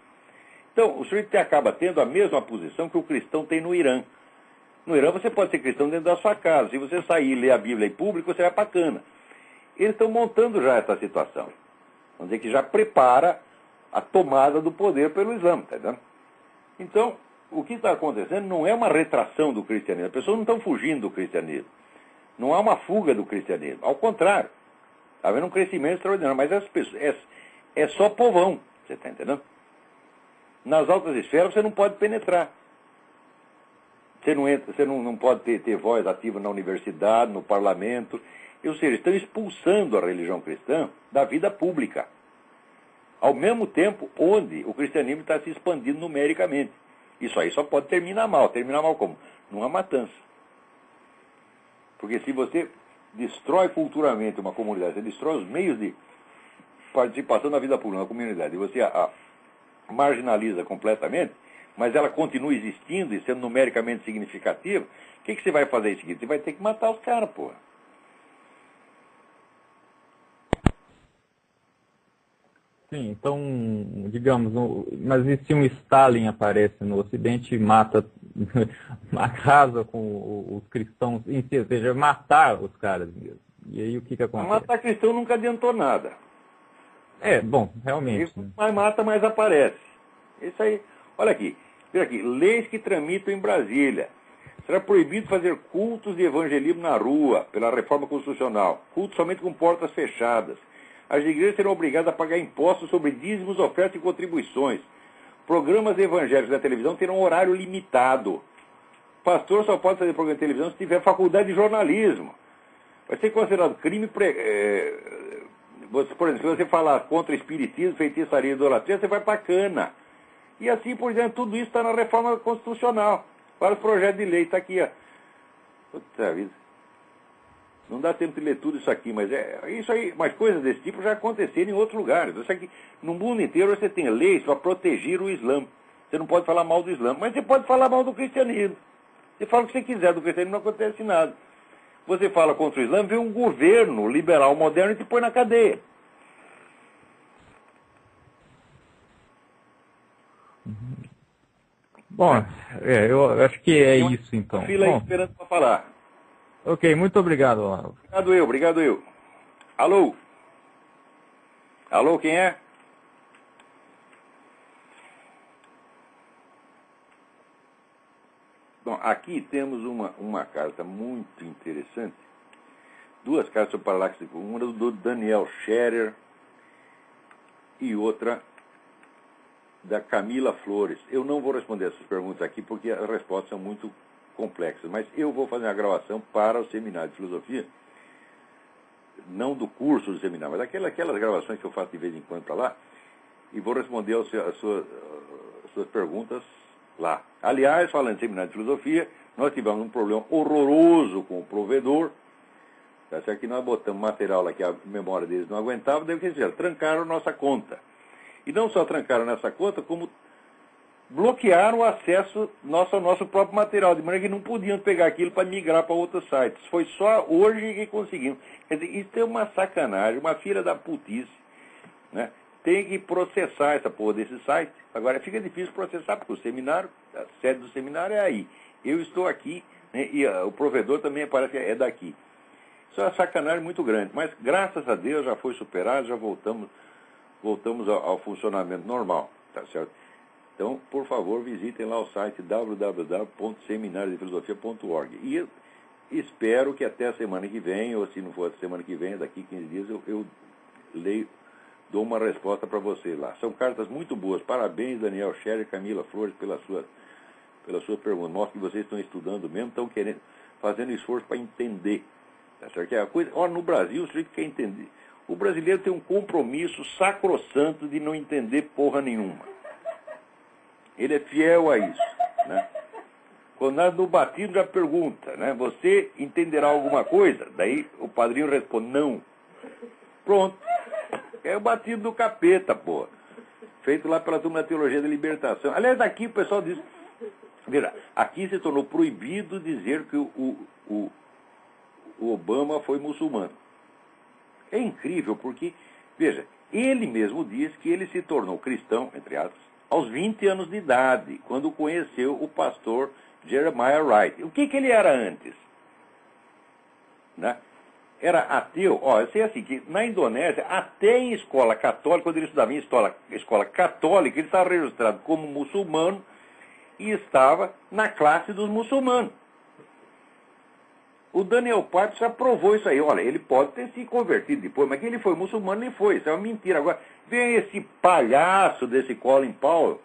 Então, o sujeito acaba tendo a mesma posição que o cristão tem no Irã. No Irã você pode ser cristão dentro da sua casa. Se você sair e ler a Bíblia em público, você vai para a cana. Eles estão montando já essa situação. Vamos dizer que já prepara a tomada do poder pelo Islã, tá entendendo? Então, o que está acontecendo não é uma retração do cristianismo. As pessoas não estão fugindo do cristianismo. Não há uma fuga do cristianismo. Ao contrário, está havendo um crescimento extraordinário. Mas as pessoas, é só povão, você está entendendo? Nas altas esferas você não pode penetrar. Você não entra, você não pode ter voz ativa na universidade, no parlamento. Ou seja, estão expulsando a religião cristã da vida pública. Ao mesmo tempo onde o cristianismo está se expandindo numericamente. Isso aí só pode terminar mal. Terminar mal como? Numa matança. Porque se você destrói culturalmente uma comunidade, você destrói os meios de participação na vida pública, na comunidade, e você a marginaliza completamente, mas ela continua existindo e sendo numericamente significativa, o que você vai fazer em seguida? Você vai ter que matar os caras, porra. Sim, então, digamos, mas e se um Stalin aparece no Ocidente e mata, arrasa com os cristãos, ou seja, matar os caras mesmo? E aí o que acontece? Matar cristão nunca adiantou nada. Bom, realmente. Mais mata, mais aparece. Isso aí. Olha aqui. Veja aqui. Leis que tramitam em Brasília. Será proibido fazer cultos de evangelismo na rua, pela reforma constitucional. Cultos somente com portas fechadas. As igrejas serão obrigadas a pagar impostos sobre dízimos, ofertas e contribuições. Programas evangélicos da televisão terão horário limitado. Pastor só pode fazer programa de televisão se tiver faculdade de jornalismo. Vai ser considerado crime... Por exemplo, se você falar contra espiritismo, feitiçaria e idolatria, você vai para a cana. E assim, por exemplo, tudo isso está na reforma constitucional. Vários projetos de lei, está aqui, ó. Puta vida. Não dá tempo de ler tudo isso aqui, mas isso aí, mas coisas desse tipo já aconteceram em outros lugares. Isso aqui, no mundo inteiro você tem leis para proteger o Islã. Você não pode falar mal do Islã, mas você pode falar mal do cristianismo. Você fala o que você quiser do cristianismo, não acontece nada. Você fala contra o Islã, vem um governo liberal moderno e te põe na cadeia. Bom, eu acho que é isso então. Fila aí esperando para falar. Ok, muito obrigado, Olavo. Obrigado eu. Alô? Alô, quem é? Bom, aqui temos uma carta muito interessante. Duas cartas sobre paralaxe. Uma do Daniel Scherer e outra da Camila Flores. Eu não vou responder essas perguntas aqui porque as respostas são muito complexas, mas eu vou fazer uma gravação para o seminário de filosofia, não do curso do seminário, mas aquelas gravações que eu faço de vez em quando para lá, e vou responder as suas perguntas lá. Aliás, falando de seminário de filosofia, nós tivemos um problema horroroso com o provedor, tá certo? Que nós botamos material lá que a memória deles não aguentava, daí o que eles fizeram? Trancaram nossa conta. E não só trancaram nessa conta, como bloquearam o acesso ao nosso próprio material, de maneira que não podiam pegar aquilo para migrar para outros sites. Foi só hoje que conseguimos. Quer dizer, isso é uma sacanagem, uma filha da putice, né? Tem que processar essa porra desse site. Agora, fica difícil processar, porque o seminário, a sede do seminário é aí. Eu estou aqui, né, e o provedor também parece que é daqui. Isso é uma sacanagem muito grande. Mas, graças a Deus, já foi superado, já voltamos ao funcionamento normal, tá certo? Então, por favor, visitem lá o site www.seminariodefilosofia.org. E eu espero que até a semana que vem, ou se não for a semana que vem, daqui 15 dias, eu dou uma resposta para vocês lá. São cartas muito boas. Parabéns, Daniel Scherer e Camila Flores, pela sua pergunta. Mostra que vocês estão estudando mesmo, estão fazendo esforço para entender. Tá certo? Que é a coisa, no Brasil, o sujeito quer entender. O brasileiro tem um compromisso sacrossanto de não entender porra nenhuma. Ele é fiel a isso, né? Quando nós no batismo já pergunta, né? Você entenderá alguma coisa? Daí o padrinho responde, não. Pronto. É o batismo do capeta, porra. Feito lá pela turma da Teologia da Libertação. Aliás, aqui o pessoal diz... Veja, aqui se tornou proibido dizer que o Obama foi muçulmano. É incrível, porque, veja, ele mesmo diz que ele se tornou cristão, entre aspas, aos 20 anos de idade, quando conheceu o pastor Jeremiah Wright. O que ele era antes? Né? Era ateu. Eu sei assim, que na Indonésia, até em escola católica, quando ele estudava em escola católica, ele estava registrado como muçulmano e estava na classe dos muçulmanos. O Daniel Pato já provou isso aí. Olha, ele pode ter se convertido depois, mas que ele foi muçulmano, nem foi. Isso é uma mentira. Agora, vem esse palhaço desse Colin Powell,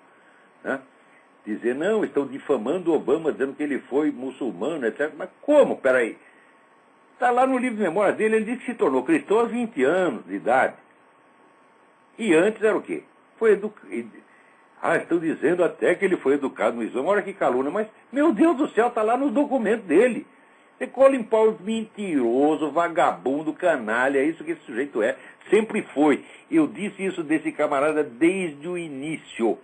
né, dizer, não, estão difamando o Obama, dizendo que ele foi muçulmano, etc. Mas como? Peraí. Está lá no livro de memórias dele, ele diz que se tornou cristão aos 20 anos de idade. E antes era o quê? Foi educado. Estão dizendo até que ele foi educado no Islã. Olha que calúnia, mas, meu Deus do céu, está lá nos documentos dele. É Colin Powell mentiroso, vagabundo, canalha, é isso que esse sujeito é. Sempre foi. Eu disse isso desse camarada desde o início.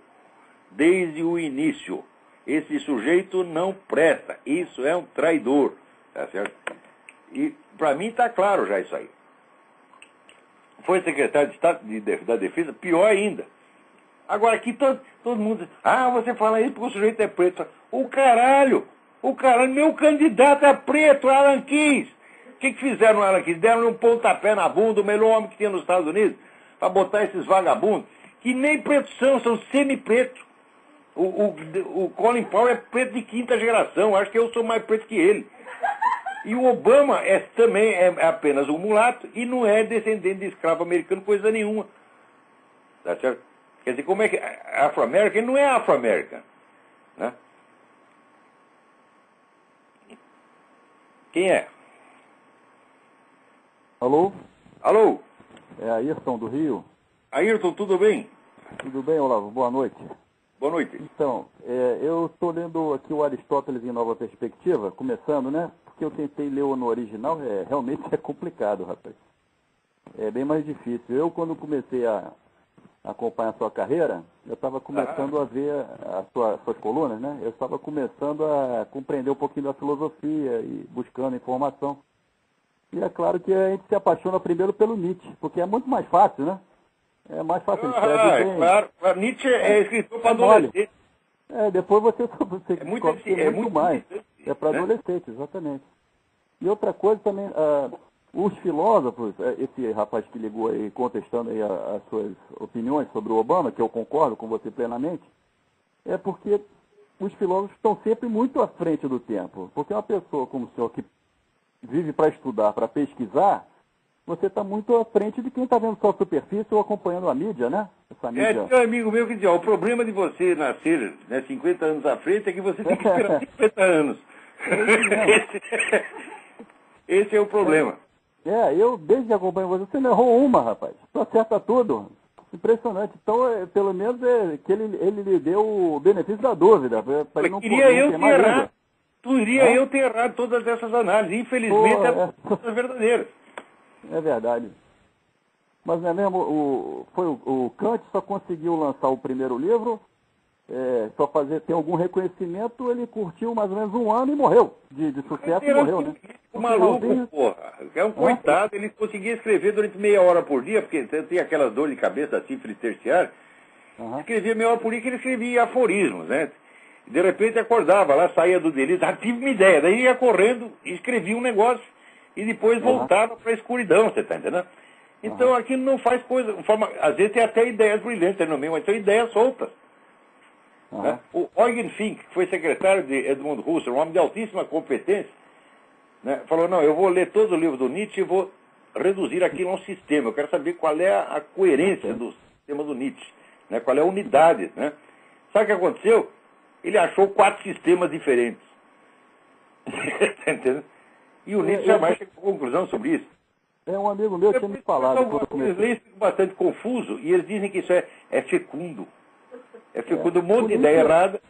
Desde o início. Esse sujeito não presta. Isso é um traidor. Tá certo? E para mim está claro já isso aí. Foi secretário de Estado da Defesa, pior ainda. Agora aqui todo mundo diz, você fala isso porque o sujeito é preto. O caralho, meu candidato é preto, Alan Keyes. O que fizeram no Alan Keyes? Deram um pontapé na bunda, o melhor homem que tinha nos Estados Unidos, para botar esses vagabundos, que nem pretos são semi-pretos. O Colin Powell é preto de 5ª geração, acho que eu sou mais preto que ele. E o Obama também é apenas um mulato e não é descendente de escravo americano, coisa nenhuma. Tá certo? Quer dizer, como é que Afro-American? Ele não é Afro-American, né? Quem é? Alô? Alô? É Ayrton do Rio? Ayrton, tudo bem? Tudo bem, Olavo? Boa noite. Boa noite. Então, eu estou lendo aqui o Aristóteles em Nova Perspectiva, começando, né? Porque eu tentei ler no original, realmente é complicado, rapaz. É bem mais difícil. Eu, quando comecei a acompanhar a sua carreira, eu estava começando a ver as suas colunas, né? Eu estava começando a compreender um pouquinho da filosofia e buscando informação. E é claro que a gente se apaixona primeiro pelo Nietzsche, porque é muito mais fácil, né? É mais fácil. Claro. Nietzsche é escritor para adolescente. Depois você é muito mais. É para adolescente, exatamente. E outra coisa também, os filósofos, esse rapaz que ligou aí contestando aí as suas opiniões sobre o Obama, que eu concordo com você plenamente, é porque os filósofos estão sempre muito à frente do tempo. Porque uma pessoa como o senhor que vive para estudar, para pesquisar, você está muito à frente de quem está vendo só a superfície ou acompanhando a mídia, né? Essa mídia. Tem um amigo meu que dizia, o problema de você nascer, né, 50 anos à frente é que você tem que esperar 50 anos. Esse é o problema. Eu desde que acompanho você não errou uma, rapaz. Tu acerta tudo. Impressionante. Então, pelo menos que ele lhe deu o benefício da dúvida. Pra ele não queria eu ter errado. Eu ter errado todas essas análises. Infelizmente, todas verdadeiras. É verdade. Mas não é mesmo, o Kant só conseguiu lançar o primeiro livro, tem algum reconhecimento, ele curtiu mais ou menos 1 ano e morreu. De sucesso e morreu, né? O maluco, porra. É um coitado, ele conseguia escrever durante meia hora por dia, porque tem aquelas dores de cabeça, sífilis terciária. Escrevia meia hora por dia, que ele escrevia aforismos, né? De repente acordava lá, saía do delírio, tive uma ideia, daí ia correndo, escrevia um negócio e depois voltava para a escuridão, você está entendendo? Então aquilo não faz coisa, às vezes tem até ideias brilhantes no meio, mas são ideias soltas. Né? O Eugen Fink, que foi secretário de Edmund Husserl, um homem de altíssima competência, né, falou, não, eu vou ler todo o livro do Nietzsche e vou reduzir aquilo a um sistema, eu quero saber qual é a coerência do sistema do Nietzsche, né, qual é a unidade. Né? Sabe o que aconteceu? Ele achou 4 sistemas diferentes. Tá entendendo? E o Nietzsche jamais chegou a conclusão sobre isso. Um amigo meu tinha me falado. Eles leem bastante confuso e eles dizem que isso é fecundo. É fecundo, um monte de ideia errada.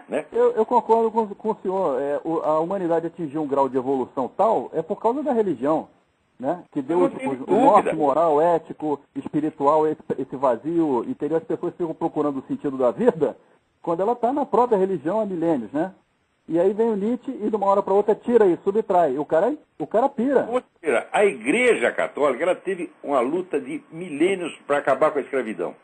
Né? Eu concordo com o senhor. A humanidade atingiu um grau de evolução tal, por causa da religião. Né? Que deu o norte moral, ético, espiritual, esse vazio interior. As pessoas ficam procurando o sentido da vida quando ela está na própria religião há milênios, né? E aí vem o Nietzsche e de uma hora para outra tira e subtrai. O cara pira. A Igreja Católica ela teve uma luta de milênios para acabar com a escravidão.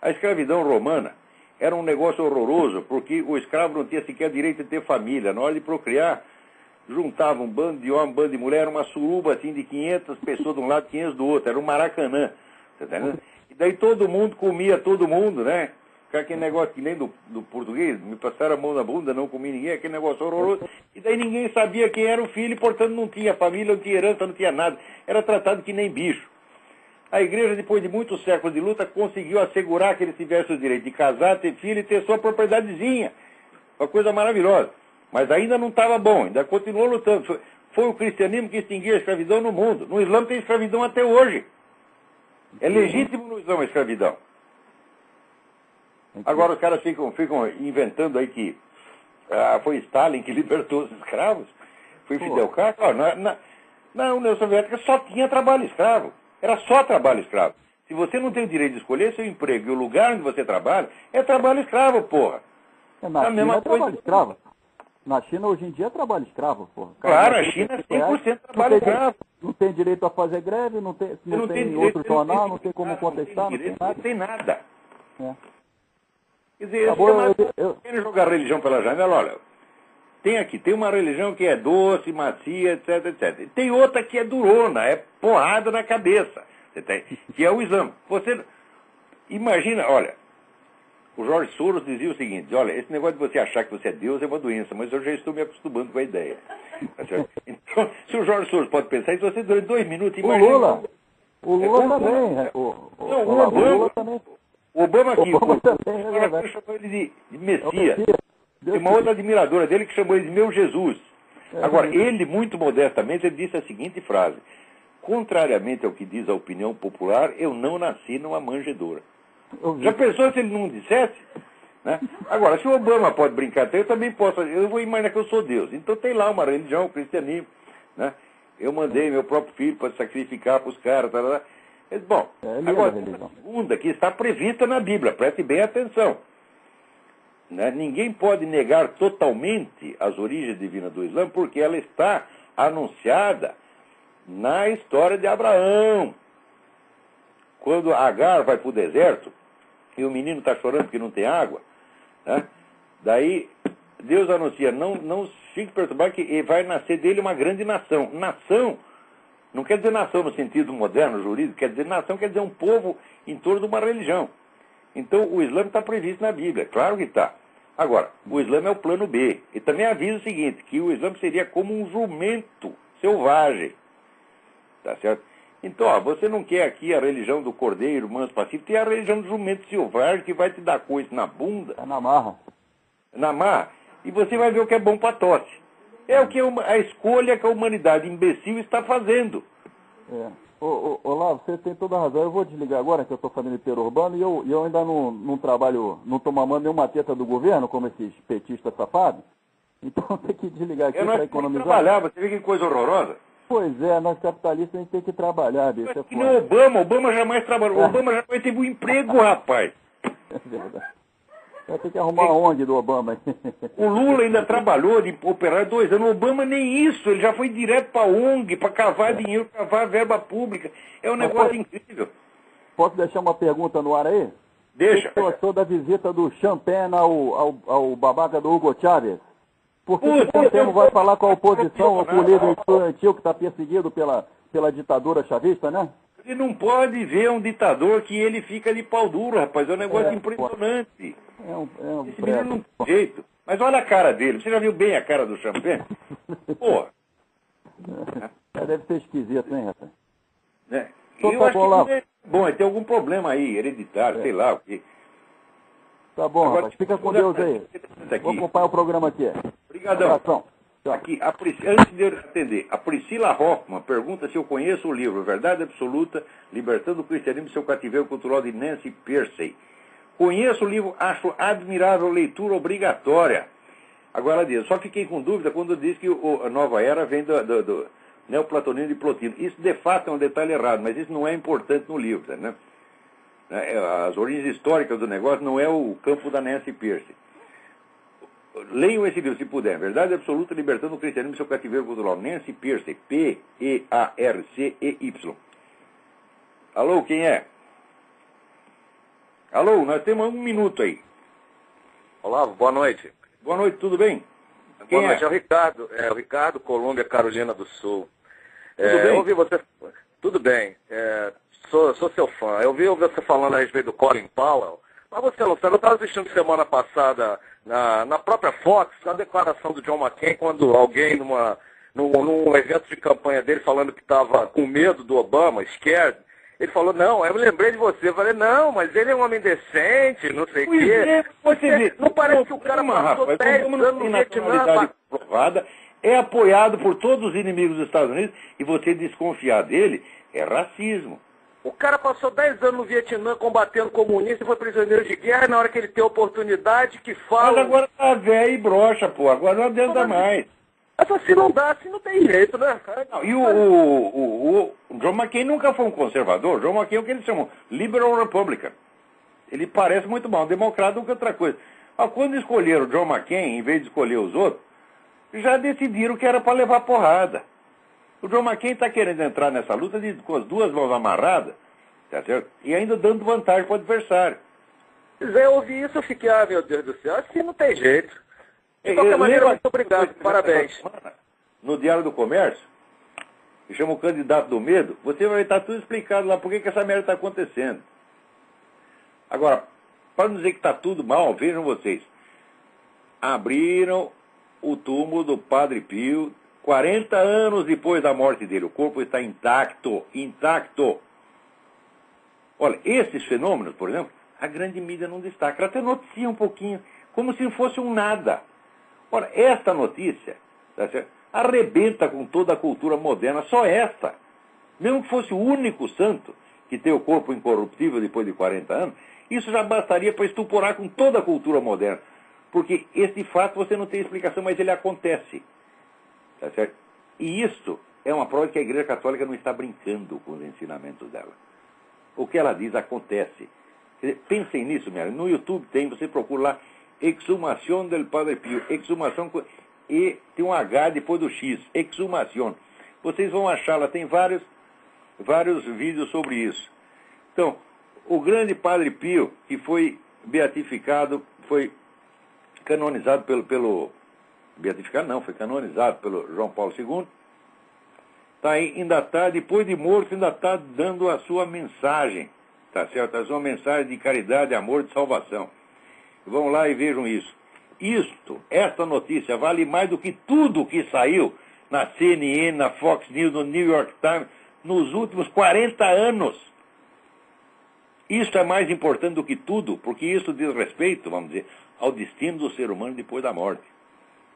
A escravidão romana era um negócio horroroso, porque o escravo não tinha sequer direito de ter família. Na hora de procriar, juntava um bando de homem, um bando de mulher, uma suruba assim de 500 pessoas de um lado, 500 do outro. Era um Maracanã. Tá entendendo? E daí todo mundo comia todo mundo, né? Aquele negócio que nem do português, me passaram a mão na bunda, não comi ninguém, aquele negócio horroroso. E daí ninguém sabia quem era o filho, portanto não tinha família, não tinha herança, não tinha nada. Era tratado que nem bicho. A igreja, depois de muitos séculos de luta, conseguiu assegurar que eles tivessem o direito de casar, ter filho e ter sua propriedadezinha. Uma coisa maravilhosa. Mas ainda não estava bom, ainda continuou lutando. Foi o cristianismo que extinguiu a escravidão no mundo. No Islã tem escravidão até hoje. É legítimo no Islã a escravidão. Agora os caras ficam inventando aí que foi Stalin que libertou os escravos, foi Fidel Castro. Na União Soviética só tinha trabalho escravo, era só trabalho escravo. Se você não tem o direito de escolher seu emprego e o lugar onde você trabalha, é trabalho escravo, porra. Na China é trabalho escravo. Na China hoje em dia é trabalho escravo, porra. Claro, a China é 100% trabalho escravo. Não tem direito a fazer greve, não tem outro jornal, não tem como contestar, não tem nada. Quer dizer, querem jogar a religião pela janela, olha, tem uma religião que é doce, macia, etc, etc. Tem outra que é durona, é porrada na cabeça, que é o Islã. Você imagina, olha, o Jorge Soros dizia o seguinte, olha, esse negócio de você achar que você é Deus é uma doença, mas eu já estou me acostumando com a ideia. Então, se o Jorge Soros pode pensar isso, você durante 2 minutos, imagina... O Lula também. O Lula também. O Obama aqui, chamou ele de Messias. Tem uma outra admiradora dele que chamou ele de meu Jesus. Agora, ele, muito modestamente, ele disse a seguinte frase: contrariamente ao que diz a opinião popular, eu não nasci numa manjedoura. Já pensou se ele não dissesse? Né? Agora, se o Obama pode brincar, eu também posso. Eu vou imaginar que eu sou Deus. Então tem lá uma religião, o cristianismo. Né? Eu mandei meu próprio filho para sacrificar para os caras. Bom, agora, a segunda que está prevista na Bíblia, preste bem atenção. Né? Ninguém pode negar totalmente as origens divinas do Islã, porque ela está anunciada na história de Abraão. Quando Agar vai para o deserto, e o menino está chorando porque não tem água, né? Daí Deus anuncia, não fique perturbado que vai nascer dele uma grande nação. Nação não quer dizer nação no sentido moderno, jurídico, quer dizer nação, quer dizer um povo em torno de uma religião. Então o Islã está previsto na Bíblia, claro que está. Agora, o Islã é o plano B. E também avisa o seguinte, que o Islã seria como um jumento selvagem. tá certo? Então, ó, você não quer aqui a religião do cordeiro, manso, pacífico, tem a religião do jumento selvagem que vai te dar coice na bunda. É na marra. Na marra, e você vai ver o que é bom para tosse. É o que a escolha que a humanidade imbecil está fazendo. Olavo, você tem toda a razão. Eu vou desligar agora, que eu estou fazendo interurbano, e eu ainda não trabalho, não estou mamando nenhuma teta do governo, como esses petistas safados. Então tem que desligar aqui para economizar. Trabalhar, você vê que coisa horrorosa. Pois é, nós capitalistas a gente tem que trabalhar, bicho. É que nem Obama jamais trabalhou. Obama jamais teve um emprego, rapaz. É verdade. Vai ter que arrumar a ONG do Obama. O Lula ainda trabalhou de operar 2 anos. O Obama nem isso. Ele já foi direto para a ONG, para cavar dinheiro, cavar verba pública. É um negócio incrível. Posso deixar uma pergunta no ar aí? Deixa. O que você achou da visita do Champagne ao babaca do Hugo Chávez? Por que você não vai falar com a oposição, com o líder estudantil que está perseguido pela ditadura chavista, né? Você não pode ver um ditador que ele fica de pau duro, rapaz. É um negócio impressionante. Esse menino não tem jeito. Mas olha a cara dele. Você já viu bem a cara do Champagne? Pô. Deve ser esquisito, hein, rapaz? Eu acho que é bom, tem algum problema aí, hereditário, sei lá o quê. Tá bom, agora, rapaz. Fica com Deus aí. Vou acompanhar o programa aqui. Obrigadão. Aqui, antes de eu atender, a Priscila Hoffman pergunta se eu conheço o livro Verdade Absoluta, Libertando o Cristianismo e seu Cativeiro Cultural, de Nancy Pearcey. Conheço o livro, acho admirável, leitura obrigatória. Agora diz, só fiquei com dúvida quando diz que a nova era vem do neoplatonismo de Plotino. Isso de fato é um detalhe errado, mas isso não é importante no livro, né? As origens históricas do negócio não é o campo da Nancy Pearcey. Leiam esse livro, se puder. Verdade Absoluta, Libertando o Cristianismo e seu Cativeiro Cultural. Nancy Pearcey, Pearcey. Alô, quem é? Alô, nós temos 1 minuto aí. Olá, boa noite. Boa noite, tudo bem? Boa noite, é o Ricardo. É o Ricardo, Colômbia, Carolina do Sul. Tudo bem? Eu ouvi você... Tudo bem. Sou seu fã. Eu ouvi você falando a respeito do Colin Powell. Mas você não sabe, eu estava assistindo semana passada na própria Fox, a declaração do John McCain, quando alguém num evento de campanha dele falando que estava com medo do Obama, scared, ele falou, não, eu me lembrei de você. Eu falei, não, mas ele é um homem decente, não sei o quê. Não parece que o cara passou 10 anos no Vietnã. Provada, é apoiado por todos os inimigos dos Estados Unidos, e você desconfiar dele é racismo. O cara passou 10 anos no Vietnã combatendo comunista e foi prisioneiro de guerra, na hora que ele tem oportunidade, que fala... Mas agora tá velho e broxa, pô. Agora não adianta mais. Mas assim não dá, assim não tem jeito, né? Não, e o John McCain nunca foi um conservador. O John McCain é o que eles chamam liberal republican. Ele parece muito mal, um democrata do que outra coisa. Mas quando escolheram o John McCain, em vez de escolher os outros, já decidiram que era para levar porrada. O John McCain está querendo entrar nessa luta com as 2 mãos amarradas, tá certo? E ainda dando vantagem para o adversário. Eu ouvi isso, eu fiquei, meu Deus do céu, assim não tem jeito. De qualquer maneira, muito obrigado, parabéns. No Diário do Comércio, que chama o Candidato do Medo, você vai estar tudo explicado lá por que essa merda está acontecendo. Agora, para não dizer que está tudo mal, vejam vocês. Abriram o túmulo do Padre Pio 40 anos depois da morte dele. O corpo está intacto. Olha, esses fenômenos, por exemplo, a grande mídia não destaca. Ela até noticia um pouquinho, como se fosse um nada. Ora, esta notícia, tá certo, arrebenta com toda a cultura moderna, só esta. Mesmo que fosse o único santo que tem o corpo incorruptível depois de 40 anos, isso já bastaria para estuporar com toda a cultura moderna. Porque esse fato você não tem explicação, mas ele acontece. Tá certo? E isso é uma prova de que a Igreja Católica não está brincando com os ensinamentos dela. O que ela diz acontece. Quer dizer, pensem nisso, minha. No YouTube você procura lá, Exhumação del Padre Pio, exumação, e tem um H depois do X, exumação. Vocês vão achar, lá tem vários vídeos sobre isso. Então, o grande Padre Pio, que foi beatificado, foi canonizado beatificado não, foi canonizado pelo João Paulo II, ainda está, depois de morto, ainda está dando a sua mensagem, tá certo? A sua mensagem de caridade, amor, de salvação. Vão lá e vejam isso. Esta notícia vale mais do que tudo que saiu na CNN, na Fox News, no New York Times, nos últimos 40 anos. Isso é mais importante do que tudo, porque isso diz respeito, vamos dizer, ao destino do ser humano depois da morte.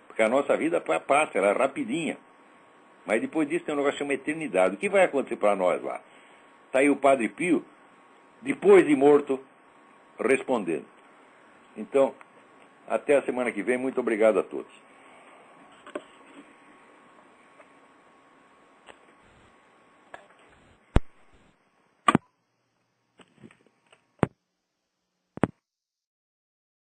Porque a nossa vida passa, ela é rapidinha. Mas depois disso tem um negócio chamado eternidade. O que vai acontecer para nós lá? Está aí o Padre Pio, depois de morto, respondendo. Então, até a semana que vem. Muito obrigado a todos.